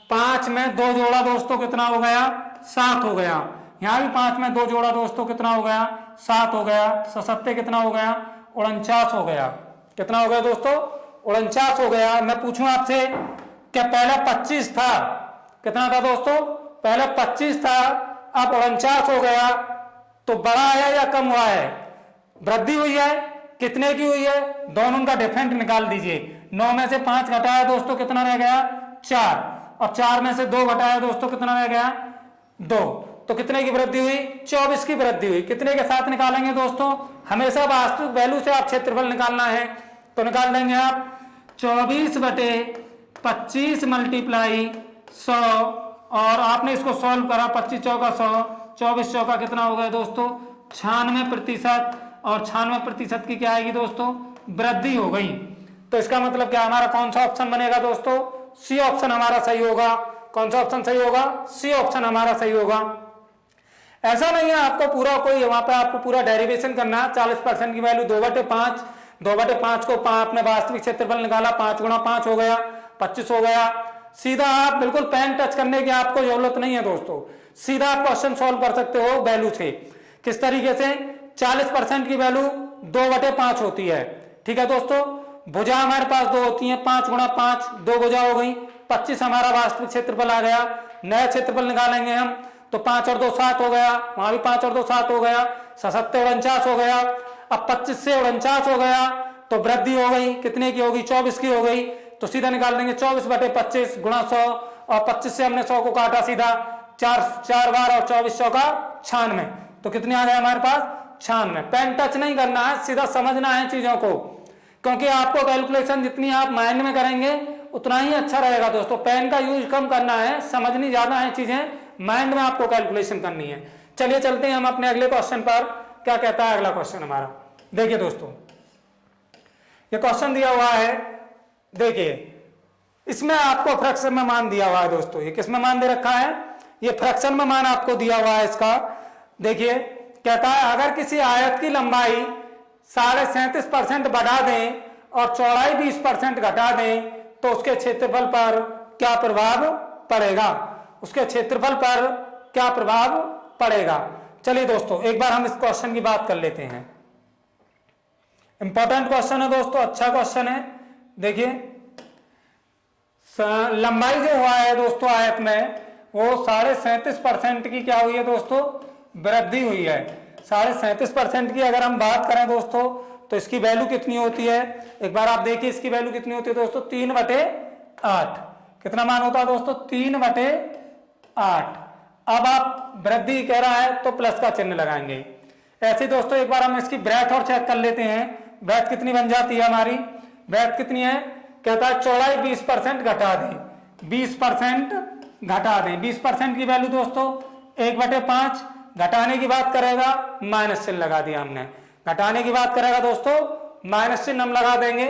5 में 2 जोड़ा दोस्तों कितना हो गया, 7 हो गया। यहां भी 5 में 2 जोड़ा दोस्तों कितना हो गया, 7 हो गया। 7 कितना हो गया, 49 हो गया। कितना हो गया दोस्तों, 49 हो गया। मैं पूछूं आपसे, क्या पहला 25 था, कितना था दोस्तों, पहला 25 था, अब 49 हो गया, तो बड़ा है या कम हुआ है, वृद्धि हुई है, कितने की हुई है, दोनों का डिफरेंट निकाल दीजिए। 9 में से 5 घटाया दोस्तों कितना रह गया, 4, और 4 में से 2 घटाया दोस्तों कितना रह गया, 2। तो कितने की वृद्धि हुई, 24 की वृद्धि हुई। कितने के साथ निकालेंगे दोस्तों, हमेशा वास्तविक वैल्यू से आप क्षेत्रफल निकालना है, तो निकाल देंगे आप 24/25 × 100, और आपने इसको सॉल्व करा, 25 चौका 100, 24 चौका कितना हो गया दोस्तों, 96%, और 96% की क्या आएगी दोस्तों, वृद्धि हो गई। तो इसका मतलब क्या, हमारा कौन सा ऑप्शन बनेगा दोस्तों, सी ऑप्शन हमारा सही होगा। कौन सा ऑप्शन सही होगा, सी ऑप्शन हमारा सही होगा। ऐसा नहीं है आपको पूरा कोई वहां पे आपको पूरा डेरिवेशन करना है। 40% की वैल्यू 2/5, 2/5 को आपने वास्तविक क्षेत्रफल निकाला, 5 × 5 हो गया, 25 हो गया। सीधा आप बिल्कुल पेन टच करने की आपको जरूरत नहीं है दोस्तों, सीधा आप क्वेश्चन सॉल्व कर सकते हो वैल्यू से। किस तरीके से, 40% की वैल्यू 2/5 होती है। ठीक है दोस्तों, भुजा हमारे पास 2 होती है, 5 × 5 2 भुजा हो गई, 25 हमारा वास्तविक क्षेत्रफल आ गया। नया क्षेत्रफल निकालेंगे हम, तो 5 और 2 7 हो गया, वहां भी 5 और 2 7 हो गया, 7 49 हो गया। अब 25 से 49 हो गया, तो वृद्धि हो गई, कितने की होगी, 24 की हो गई। तो सीधा निकाल देंगे 24/25 × 100, और 25 से हमने 100 को काटा सीधा, 4 बार, और 24 चौका 96, तो कितने आ गए हमारे पास, 96। पेन टच नहीं करना है, सीधा समझना है चीजों को, क्योंकि आपको कैलकुलेशन जितनी आप माइंड में करेंगे उतना ही अच्छा रहेगा दोस्तों। पेन का यूज कम करना है, समझनी ज्यादा है चीजें, माइंड में आपको कैलकुलेशन करनी है। चलिए चलते हैं हम अपने अगले क्वेश्चन पर। क्या कहता है अगला क्वेश्चन हमारा, देखिए दोस्तों ये क्वेश्चन दिया हुआ है। देखिए इसमें आपको फ्रैक्शन में मान दिया हुआ है दोस्तों। ये किस में मान दे रखा है, ये फ्रैक्शन में मान आपको दिया हुआ है इसका। देखिए कहता है अगर किसी आयत की लंबाई 37.5% बढ़ा दें और चौड़ाई 20% घटा दें तो उसके क्षेत्रफल पर क्या प्रभाव पड़ेगा, उसके क्षेत्रफल पर क्या प्रभाव पड़ेगा। चलिए दोस्तों एक बार हम इस क्वेश्चन की बात कर लेते हैं। इंपॉर्टेंट क्वेश्चन है दोस्तों, अच्छा क्वेश्चन है। देखिए लंबाई जो हुआ है दोस्तों आयत में, वो 37.5% की क्या हुई है दोस्तों, वृद्धि हुई है। 37.5% की अगर हम बात करें दोस्तों तो इसकी वैल्यू कितनी होती है, एक बार आप देखिए इसकी वैल्यू कितनी होती है दोस्तों, 3/8। कितना मान होता है दोस्तों, 3/8। अब आप वृद्धि कह रहा है तो प्लस का चिन्ह लगाएंगे। ऐसे दोस्तों एक बार हम इसकी ब्रेथ और चेक कर लेते हैं। ब्रेथ कितनी बन जाती है हमारी, ब्रेथ कितनी है, कहता है चौड़ाई 20% घटा दें, 20% घटा दें। 20% की वैल्यू दोस्तों 1/5, घटाने की बात करेगा माइनस चिन्ह लगा दिया हमने, घटाने की बात करेगा दोस्तों माइनस चिन्ह हम लगा देंगे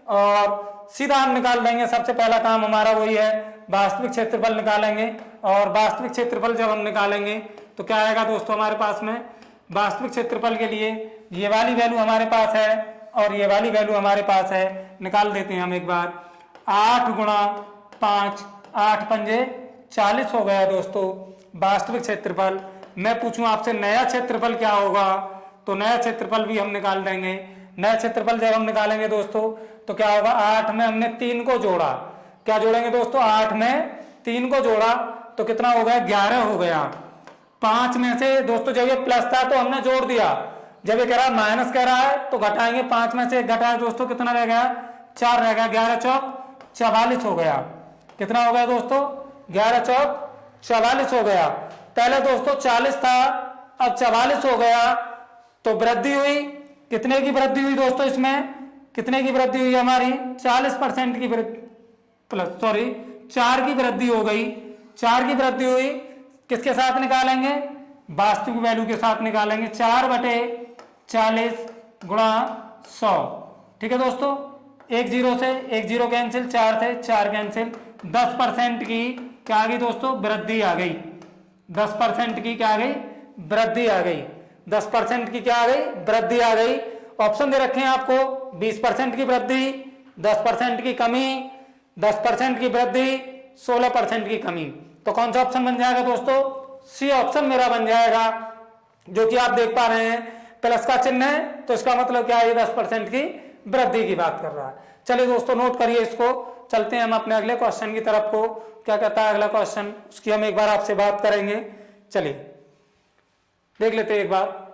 और सीधा हम निकाल देंगे। सबसे पहला काम हमारा वही है, वास्तविक क्षेत्रफल निकालेंगे। और वास्तविक क्षेत्रफल जब हम निकालेंगे तो क्या आएगा दोस्तों हमारे पास में, वास्तविक क्षेत्रफल के लिए ये वाली वैल्यू हमारे पास है और ये वाली वैल्यू हमारे पास है, निकाल देते हैं हम एक बार। 8 गुणा 5, 8 पंजे 40 हो गया दोस्तों वास्तविक क्षेत्रफल। मैं पूछूं आपसे नया क्षेत्रफल क्या होगा, तो नया क्षेत्रफल भी हम निकाल देंगे। नया क्षेत्रफल जब हम निकालेंगे दोस्तों तो क्या होगा, 8 में हमने 3 को जोड़ा, क्या जोड़ेंगे दोस्तों, 8 में 3 को जोड़ा तो कितना हो गया, 11 हो गया। 5 में से दोस्तों जब ये प्लस था तो हमने जोड़ दिया, जब ये कह रहा है माइनस कह रहा है तो घटाएंगे, 5 में से 1 घटाया दोस्तों कितना रह गया, 4 रह गया। 11 चौक 44 हो गया। कितना हो गया दोस्तों, 11 चौक 44 हो गया। पहले दोस्तों 40 था, अब 44 हो गया, तो वृद्धि हुई। कितने की वृद्धि हुई दोस्तों, इसमें कितने की वृद्धि हुई हमारी, 40% की प्लस 4 की वृद्धि हो गई। 4 की वृद्धि हुई, किसके साथ निकालेंगे, वास्तविक वैल्यू के साथ निकालेंगे। 4/40 गुणा 100, ठीक है दोस्तों। 1 0 से 1 0 कैंसिल, 4 से 4 कैंसिल। 10% की क्या आ गई दोस्तों, वृद्धि आ गई। 10% की क्या आ गई, वृद्धि आ गई। 10% की क्या आ गई, वृद्धि आ गई। ऑप्शन दे रखे हैं आपको, 20% की वृद्धि, 10% की कमी, 10% की वृद्धि, 16% की कमी। तो कौन सा ऑप्शन बन जाएगा दोस्तों, सी ऑप्शन मेरा बन जाएगा। जो कि आप देख पा रहे हैं प्लस का चिन्ह है, तो इसका मतलब क्या है, 10% की वृद्धि की बात कर रहा है। चलिए दोस्तों नोट करिए इसको, चलते हैं हम अपने अगले क्वेश्चन की तरफ को। क्या कहता है अगला क्वेश्चन, उसकी हम एक बार आपसे बात करेंगे। चलिए देख लेते हैं एक बार।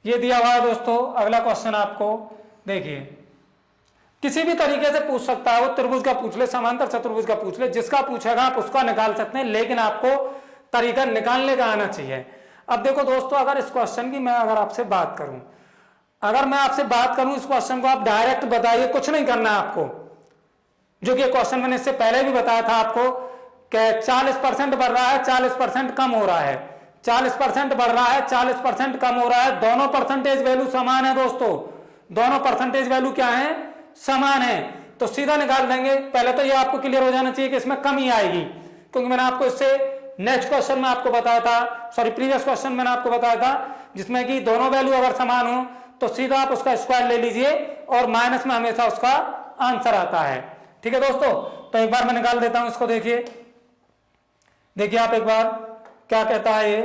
ये दिया हुआ है दोस्तों अगला क्वेश्चन आपको, देखिए किसी भी तरीके से पूछ सकता है, वो त्रिभुज का पूछ ले, समांतर चतुर्भुज का पूछ ले, जिसका पूछेगा आप उसका निकाल सकते हैं, लेकिन आपको तरीका निकालने का आना चाहिए। अब देखो दोस्तों, अगर इस क्वेश्चन की मैं अगर आपसे बात करूं, अगर मैं आपसे बात करूं इस क्वेश्चन को, आप डायरेक्ट बताइए, कुछ नहीं करना है आपको। जो कि क्वेश्चन मैंने इससे पहले भी बताया था आपको कि 40% बढ़ रहा है, 40% कम हो रहा है, 40% बढ़ रहा है, 40% कम हो रहा है। दोनों परसेंटेज वैल्यू समान है दोस्तों, दोनों परसेंटेज वैल्यू क्या है, समान है। तो सीधा निकाल देंगे। पहले तो ये आपको क्लियर हो जाना चाहिए कि इसमें कमी आएगी, क्योंकि मैंने आपको इससे नेक्स्ट क्वेश्चन में आपको बताया था, सॉरी प्रीवियस क्वेश्चन मैंने आपको बताया था, जिसमें कि दोनों वैल्यू अगर समान हो तो सीधा आप उसका स्क्वायर ले लीजिए और माइनस में हमेशा उसका आंसर आता है। ठीक है दोस्तों, तो एक बार मैं निकाल देता हूं इसको। देखिए आप एक बार क्या कहता है ये,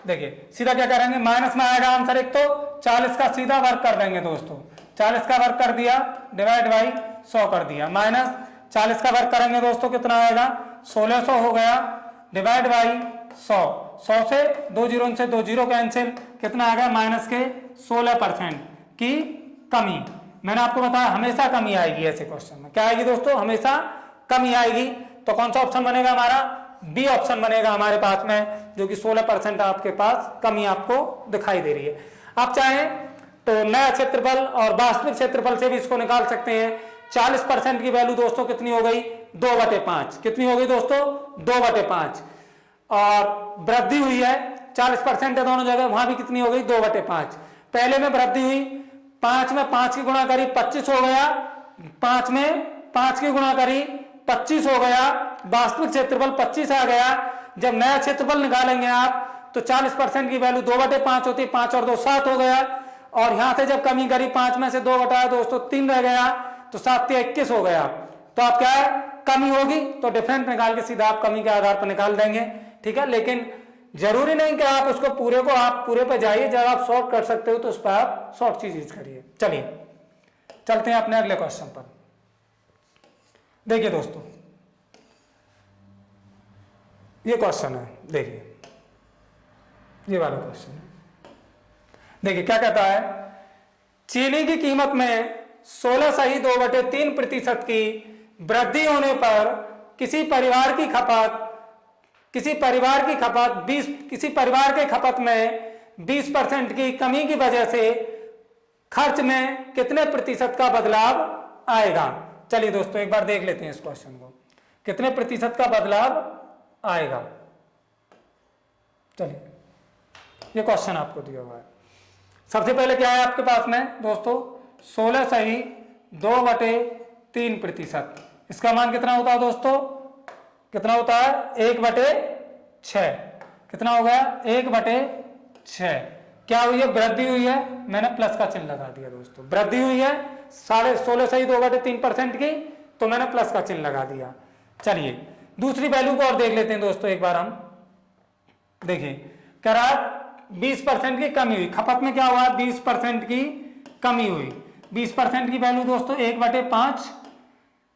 देखिए सीधा क्या करेंगे, माइनस में आएगा आंसर एक, तो 40 का सीधा वर्ग कर देंगे दोस्तों। 40 का वर्ग कर दिया, डिवाइड बाई 100 कर दिया, माइनस 40 का वर्ग करेंगे दोस्तों कितना आएगा, 1600 हो गया, डिवाइड बाई 100। 100 से 2 जीरो से 2 जीरो कैंसिल, कितना आ गया, माइनस के 16% की कमी। मैंने आपको बताया हमेशा कमी आएगी ऐसे क्वेश्चन में। क्या आएगी दोस्तों, हमेशा कमी आएगी। तो कौन सा ऑप्शन बनेगा हमारा, बी ऑप्शन बनेगा हमारे पास में, जो कि 16% आपके पास कमी आपको दिखाई दे रही है। आप चाहें तो नया क्षेत्रफल और वास्तविक क्षेत्रफल से भी इसको निकाल सकते हैं। 40% की वैल्यू दोस्तों कितनी हो गई, 2/5। कितनी हो गई दोस्तों, 2/5। और वृद्धि हुई है, 40% है दोनों जगह, वहां भी कितनी हो गई, 2/5। पहले में वृद्धि हुई, 5 में 5 की गुणा करी 25 हो गया, 5 में 5 की गुणा करी 25 हो गया, वास्तविक क्षेत्रफल 25 आ गया। जब नया क्षेत्रफल निकालेंगे आप तो 40% की वैल्यू 2/5 होती है, 5 और 2 7 हो गया। और यहां से जब कमी करी, 5 में से 2 घटाया दोस्तों 3 रह गया, तो 7 से 21 हो गया। तो आप क्या है, कमी होगी तो डिफरेंस निकाल के सीधा आप कमी के आधार पर निकाल देंगे। ठीक है, लेकिन जरूरी नहीं कि आप उसको पूरे को आप पूरे पे जाइए, जब आप शॉर्ट कर सकते हो तो उस पर आप शॉर्ट चीज यूज करिए। चलिए चलते हैं अपने अगले क्वेश्चन पर। देखिए दोस्तों ये क्वेश्चन है, देखिए ये वाला क्वेश्चन है। देखिए क्या कहता है, चीनी की कीमत में 16.2/3% की वृद्धि होने पर किसी परिवार के खपत में 20% की कमी की वजह से खर्च में कितने प्रतिशत का बदलाव आएगा। चलिए दोस्तों एक बार देख लेते हैं इस क्वेश्चन को, कितने प्रतिशत का बदलाव आएगा। चलिए ये क्वेश्चन आपको दिया हुआ है। सबसे पहले क्या है आपके पास में दोस्तों, 16 सही 2/3%। इसका मान कितना होता है दोस्तों, कितना होता है 1/6। कितना हो गया 1/6। क्या हुई है, वृद्धि हुई है, मैंने प्लस का चिन्ह लगा दिया दोस्तों। वृद्धि हुई है 16.5 सही 2/3% की, तो मैंने प्लस का चिन्ह लगा दिया। चलिए दूसरी वैल्यू को और देख लेते हैं दोस्तों एक बार हम। देखिए कह रहा 20% की कमी हुई, खपत में क्या हुआ 20% की कमी हुई। 20% की वैल्यू दोस्तों 1/5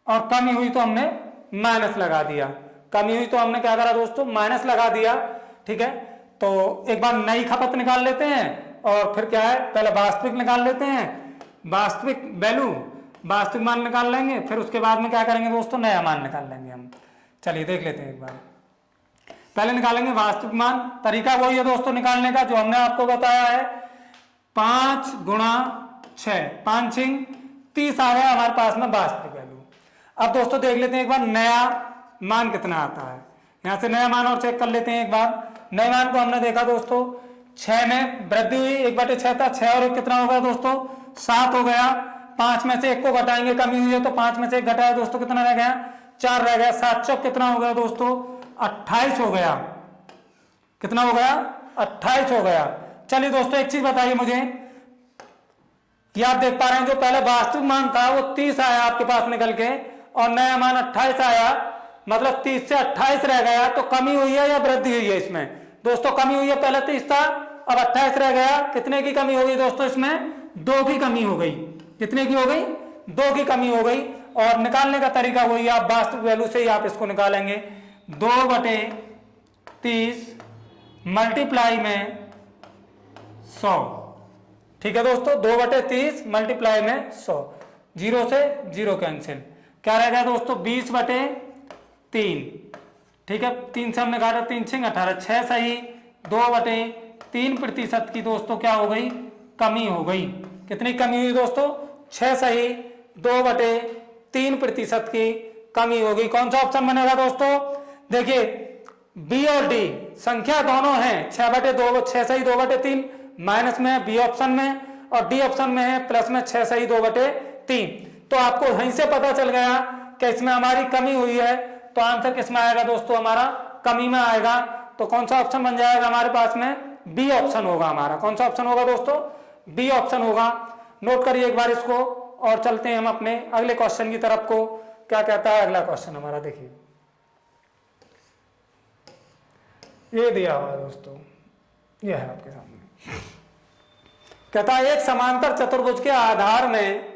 और कमी हुई तो हमने माइनस लगा दिया। कमी हुई तो हमने क्या करा दोस्तों, माइनस लगा दिया। ठीक है, तो एक बार नई खपत निकाल लेते हैं और फिर क्या है, पहले वास्तविक निकाल लेते हैं, वास्तविक वैल्यू, वास्तविक मान निकाल लेंगे, फिर उसके बाद में क्या करेंगे दोस्तों, नया मान निकाल लेंगे हम। चलिए देख लेते हैं एक बार। पहले निकालेंगे वास्तविक मान। तरीका वही है दोस्तों निकालने का जो हमने आपको बताया है, 5 × 6, 5 × 30 आ गया हमारे पास में वास्तविक वैल्यू। अब दोस्तों देख लेते हैं एक बार नया मान कितना आता है। यहां से नया मान और चेक कर लेते हैं एक बार। नए मान को हमने देखा दोस्तों, 6 में वृद्धि हुई, 1/6 था, 6 और 1 कितना हो गया दोस्तों 7 हो गया। 5 में से 1 को घटाएंगे, कमी हुई है तो 5 में से 1 घटाया दोस्तों, कितना रह गया 4 रह गया। 7 चौक कितना हो गया दोस्तों 28 हो गया। कितना हो गया 28 हो गया। चलिए दोस्तों एक चीज बताइए मुझे, ये आप देख पा रहे हैं जो पहले वास्तविक मान था वो 30 आया आपके पास निकल के, और नया मान 28 आया, मतलब 30 से 28 रह गया। तो कमी हुई है या वृद्धि हुई है इसमें दोस्तों, कमी हुई है। पहले 30 था, अब 28 रह गया। कितने की कमी हो गई दोस्तों इसमें, 2 की कमी हो गई। कितने की हो गई, 2 की कमी हो गई। और निकालने का तरीका वही, आप वास्तविक वैल्यू से ही आप इसको निकालेंगे। 2/30 मल्टीप्लाई में 100। ठीक है दोस्तों, 2/30 मल्टीप्लाई में 100, 0 से 0 कैंसिल, क्या रह गया दोस्तों 20/3। ठीक है, 3 से हमने काटा, 3 6 18, 6 सही 2/3% की दोस्तों क्या हो गई, कमी हो गई। कितनी कमी हुई दोस्तों, 6 सही 2/3% की कमी हो गई। कौन सा ऑप्शन बनेगा दोस्तों, देखिए बी और डी संख्या दोनों हैं, 6/2, 6 सही 2/3 माइनस में है बी ऑप्शन में, और डी ऑप्शन में है प्लस में 6 सही 2/3। तो आपको वहीं से पता चल गया कि इसमें हमारी कमी हुई है, तो आंसर किस में आएगा दोस्तों, हमारा कमी में आएगा। तो कौन सा ऑप्शन बन जाएगा हमारे पास में, बी ऑप्शन होगा हमारा। कौन सा ऑप्शन होगा दोस्तों, बी ऑप्शन होगा। नोट करिए एक बार इसको, और चलते हैं हम अपने अगले क्वेश्चन की तरफ को। क्या कहता है अगला क्वेश्चन हमारा, देखिए ये दिया हुआ है दोस्तों, ये है आपके सामने। कहता है एक समांतर चतुर्भुज के आधार में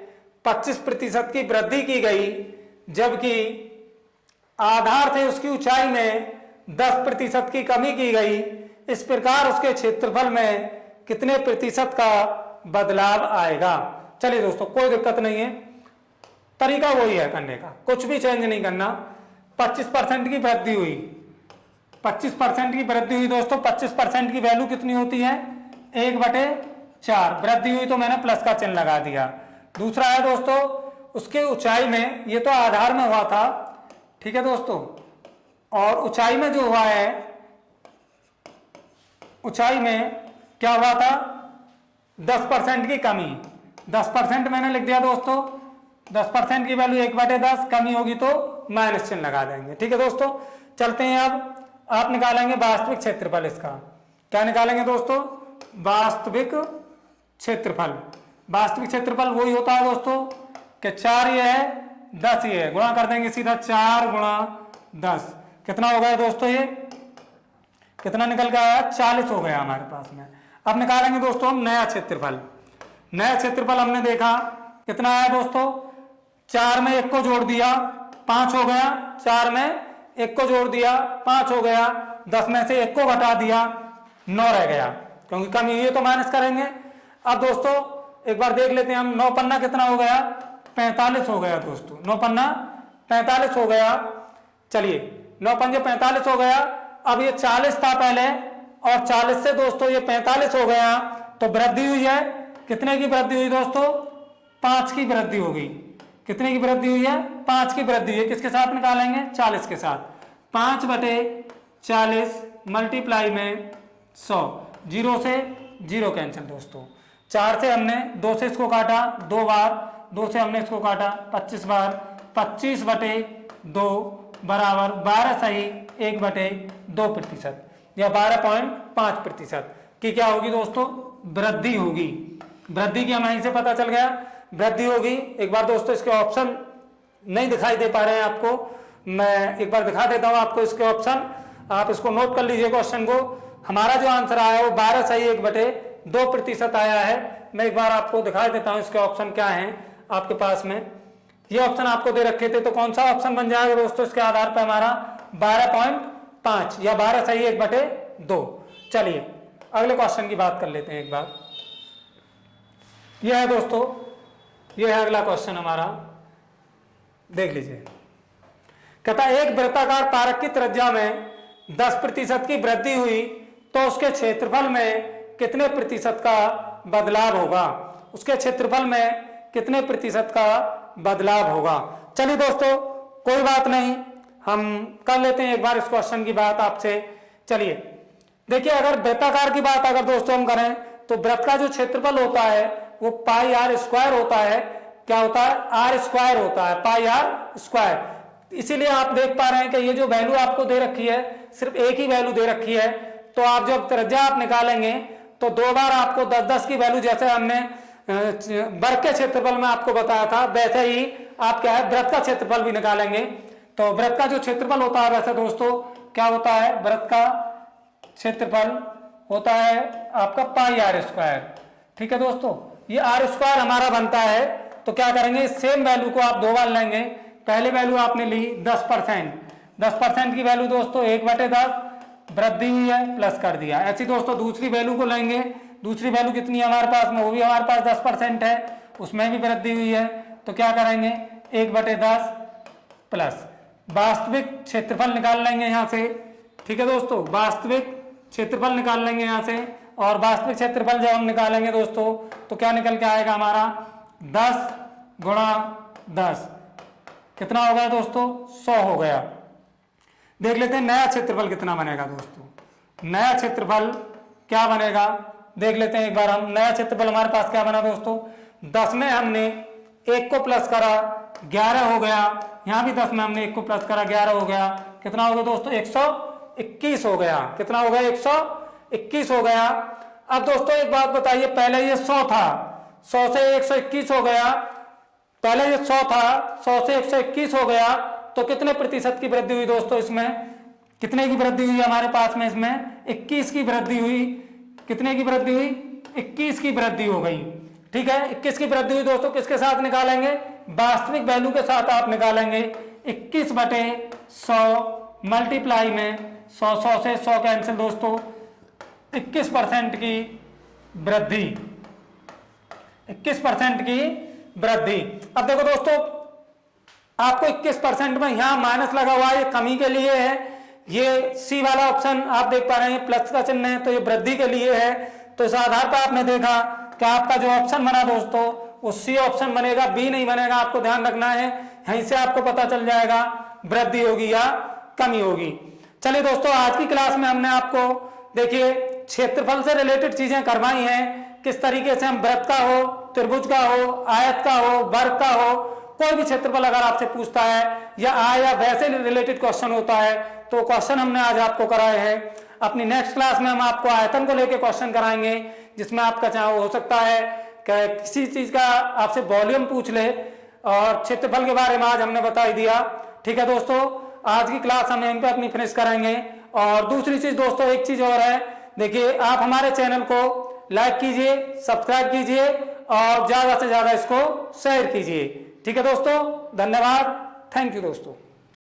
25% की वृद्धि की गई, जबकि आधार थे उसकी ऊंचाई में 10% की कमी की गई। इस प्रकार उसके क्षेत्रफल में कितने प्रतिशत का बदलाव आएगा। चलिए दोस्तों कोई दिक्कत नहीं है, तरीका वही है करने का, कुछ भी चेंज नहीं करना। 25% की वृद्धि हुई, 25% की वृद्धि हुई दोस्तों। 25% की वैल्यू कितनी होती है, 1/4। वृद्धि हुई तो मैंने प्लस का चिन्ह लगा दिया। दूसरा है दोस्तों उसके ऊंचाई में, ये तो आधार में हुआ था, ठीक है दोस्तों, और ऊंचाई में जो हुआ है, ऊंचाई में क्या हुआ था 10% की कमी। 10% मैंने लिख दिया दोस्तों, 10% की वैल्यू 1/10, कमी होगी तो माइनस चिन्ह लगा देंगे। ठीक है दोस्तों, चलते हैं अब आप निकालेंगे वास्तविक क्षेत्रफल इसका। क्या निकालेंगे दोस्तों, वास्तविक क्षेत्रफल। वास्तविक क्षेत्रफल वही होता है दोस्तों कि 4 ये है 10 ये है, गुणा कर देंगे सीधा 4 × 10। कितना हो गया दोस्तों, ये कितना निकल के आया 40 हो गया हमारे पास में। अब निकालेंगे दोस्तों हम नया क्षेत्रफल। नया क्षेत्रफल हमने देखा कितना आया दोस्तों, 4 में 1 को जोड़ दिया 5 हो गया, 4 में 1 को जोड़ दिया 5 हो गया, 10 में से 1 को घटा दिया 9 रह गया, क्योंकि कमी हुई है तो माइनस करेंगे। अब दोस्तों एक बार देख लेते हैं हम, 9 पन्ना कितना हो गया 45 हो गया दोस्तों, 9 पन्ना 45 हो गया। चलिए 9 पंजे 45 हो गया। अब ये 40 था पहले, और 40 से दोस्तों ये 45 हो गया, तो वृद्धि हुई है। कितने की वृद्धि हुई दोस्तों, 5 की वृद्धि हो गई। कितने की वृद्धि हुई है? 5 की वृद्धि हुई है। किसके साथ निकालेंगे? 40 के साथ। 5/40 मल्टीप्लाई में 100, 0 से 0 कैंसिल दोस्तों। 4 से हमने 2 से इसको काटा 2 बार, 2 से हमने इसको काटा 25 बार, 25/2 बराबर 12 सही 1/2% या 12.5% की क्या होगी दोस्तों? वृद्धि होगी। वृद्धि की हमें यहीं से पता चल गया, वृद्धि होगी। एक बार दोस्तों इसके ऑप्शन नहीं दिखाई दे पा रहे हैं आपको, मैं एक बार दिखा देता हूं आपको इसके ऑप्शन, आप इसको नोट कर लीजिए क्वेश्चन को। हमारा जो आंसर आया है वो 12 सही 1/2% आया है। मैं एक बार आपको दिखा देता हूं इसके ऑप्शन क्या हैं आपके पास में। ये ऑप्शन आपको दे रखे थे, तो कौन सा ऑप्शन बन जाएगा दोस्तों इसके आधार पर? हमारा 12.5 या 12 सही 1/2। चलिए अगले क्वेश्चन की बात कर लेते हैं एक बार। यह है दोस्तों, यह है अगला क्वेश्चन हमारा, देख लीजिए। कहता है एक वृत्ताकार पारक की त्रिज्या में 10% की वृद्धि हुई तो उसके क्षेत्रफल में कितने प्रतिशत का बदलाव होगा? उसके क्षेत्रफल में कितने प्रतिशत का बदलाव होगा? चलिए दोस्तों कोई बात नहीं, हम कर लेते हैं एक बार इस क्वेश्चन की बात आपसे। चलिए देखिए, अगर वृत्ताकार की बात अगर दोस्तों हम करें तो वृत्त का जो क्षेत्रफल होता है वो पाई आर स्क्वायर होता है। क्या होता है? आर स्क्वायर होता है, पाई आर स्क्वायर। इसीलिए आप देख पा रहे हैं कि ये जो वैल्यू आपको दे रखी है सिर्फ एक ही वैल्यू दे रखी है। तो आप जब त्रिज्या आप निकालेंगे तो 2 बार आपको 10-10 की वैल्यू, जैसे हमने वर्ग के क्षेत्रफल में आपको बताया था, वैसे ही आप क्या है वृत्त का क्षेत्रफल भी निकालेंगे। तो वृत्त का जो क्षेत्रफल होता है वैसे दोस्तों क्या होता है? वृत्त का क्षेत्रफल होता है आपका पाई आर स्क्वायर। ठीक है दोस्तों, ये आर स्क्वायर हमारा बनता है। तो क्या करेंगे, सेम वैल्यू को आप 2 बार लेंगे। पहले वैल्यू आपने ली 10%, 10% की वैल्यू दोस्तों 1/10 वृद्धि हुई है, प्लस कर दिया। ऐसी दोस्तों दूसरी वैल्यू को लेंगे, दूसरी वैल्यू कितनी है हमारे पास में? वो भी हमारे पास 10% है, उसमें भी वृद्धि हुई है। तो क्या करेंगे, 1/10 प्लस वास्तविक क्षेत्रफल निकाल लेंगे यहाँ से। ठीक है दोस्तों, वास्तविक क्षेत्रफल निकाल लेंगे यहाँ से। और वास्तविक क्षेत्रफल जब हम निकालेंगे दोस्तों तो क्या निकल के आएगा हमारा? 10 × 10 कितना हो गया दोस्तों? 100 हो गया। देख लेते हैं नया क्षेत्रफल कितना बनेगा दोस्तों। नया क्षेत्रफल क्या बनेगा देख लेते हैं एक बार हम। नया क्षेत्रफल हमारे पास क्या बना दोस्तों? 10 में हमने 1 को प्लस करा 11 हो गया। यहाँ भी 10 में हमने 1 को प्लस करा 11 हो गया। कितना हो गया दोस्तों? 121 हो गया। कितना हो गया? 121 हो गया। अब दोस्तों एक बात बताइए, पहले ये 100 था, 100 से 121 हो गया। पहले ये 100 था, 100 से 121 हो गया। तो कितने प्रतिशत की वृद्धि हुई दोस्तों? इसमें कितने की वृद्धि हुई हमारे पास में? इसमें 21 की वृद्धि हुई। कितने की वृद्धि हुई? 21 की वृद्धि हो गई। ठीक है, 21 की वृद्धि हुई दोस्तों। किसके साथ निकालेंगे? वास्तविक वैल्यू के साथ आप निकालेंगे। 21/100 मल्टीप्लाई में 100 से 100 कैंसिल दोस्तों, 21% की वृद्धि, 21% की वृद्धि। अब देखो दोस्तों, आपको 21% में यहां माइनस लगा हुआ है, ये कमी के लिए है। ये सी वाला ऑप्शन आप देख पा रहे हैं, प्लस का चिन्ह है, तो ये वृद्धि के लिए है। तो इस आधार पर आपने देखा कि आपका जो ऑप्शन बना दोस्तों वो सी ऑप्शन बनेगा, बी नहीं बनेगा। आपको ध्यान रखना है, यहीं से आपको पता चल जाएगा वृद्धि होगी या कमी होगी। चलिए दोस्तों, आज की क्लास में हमने आपको देखिए क्षेत्रफल से रिलेटेड चीजें करवाई हैं। किस तरीके से हम वृत्त का हो, त्रिभुज का हो, आयत का हो, वर्ग का हो, कोई भी क्षेत्रफल अगर आपसे पूछता है या आय या वैसे रिलेटेड क्वेश्चन होता है तो क्वेश्चन हमने आज आपको कराए हैं। अपनी नेक्स्ट क्लास में हम आपको आयतन को लेकर क्वेश्चन कराएंगे, जिसमें आपका चाहे हो सकता है कि किसी चीज का आपसे वॉल्यूम पूछ ले, और क्षेत्रफल के बारे में आज हमने बता ही दिया। ठीक है दोस्तों, आज की क्लास हम यहीं पे अपनी फिनिश करेंगे। और दूसरी चीज दोस्तों, एक चीज और है, देखिए आप हमारे चैनल को लाइक कीजिए, सब्सक्राइब कीजिए और ज्यादा से ज्यादा इसको शेयर कीजिए। ठीक है दोस्तों, धन्यवाद, थैंक यू दोस्तों।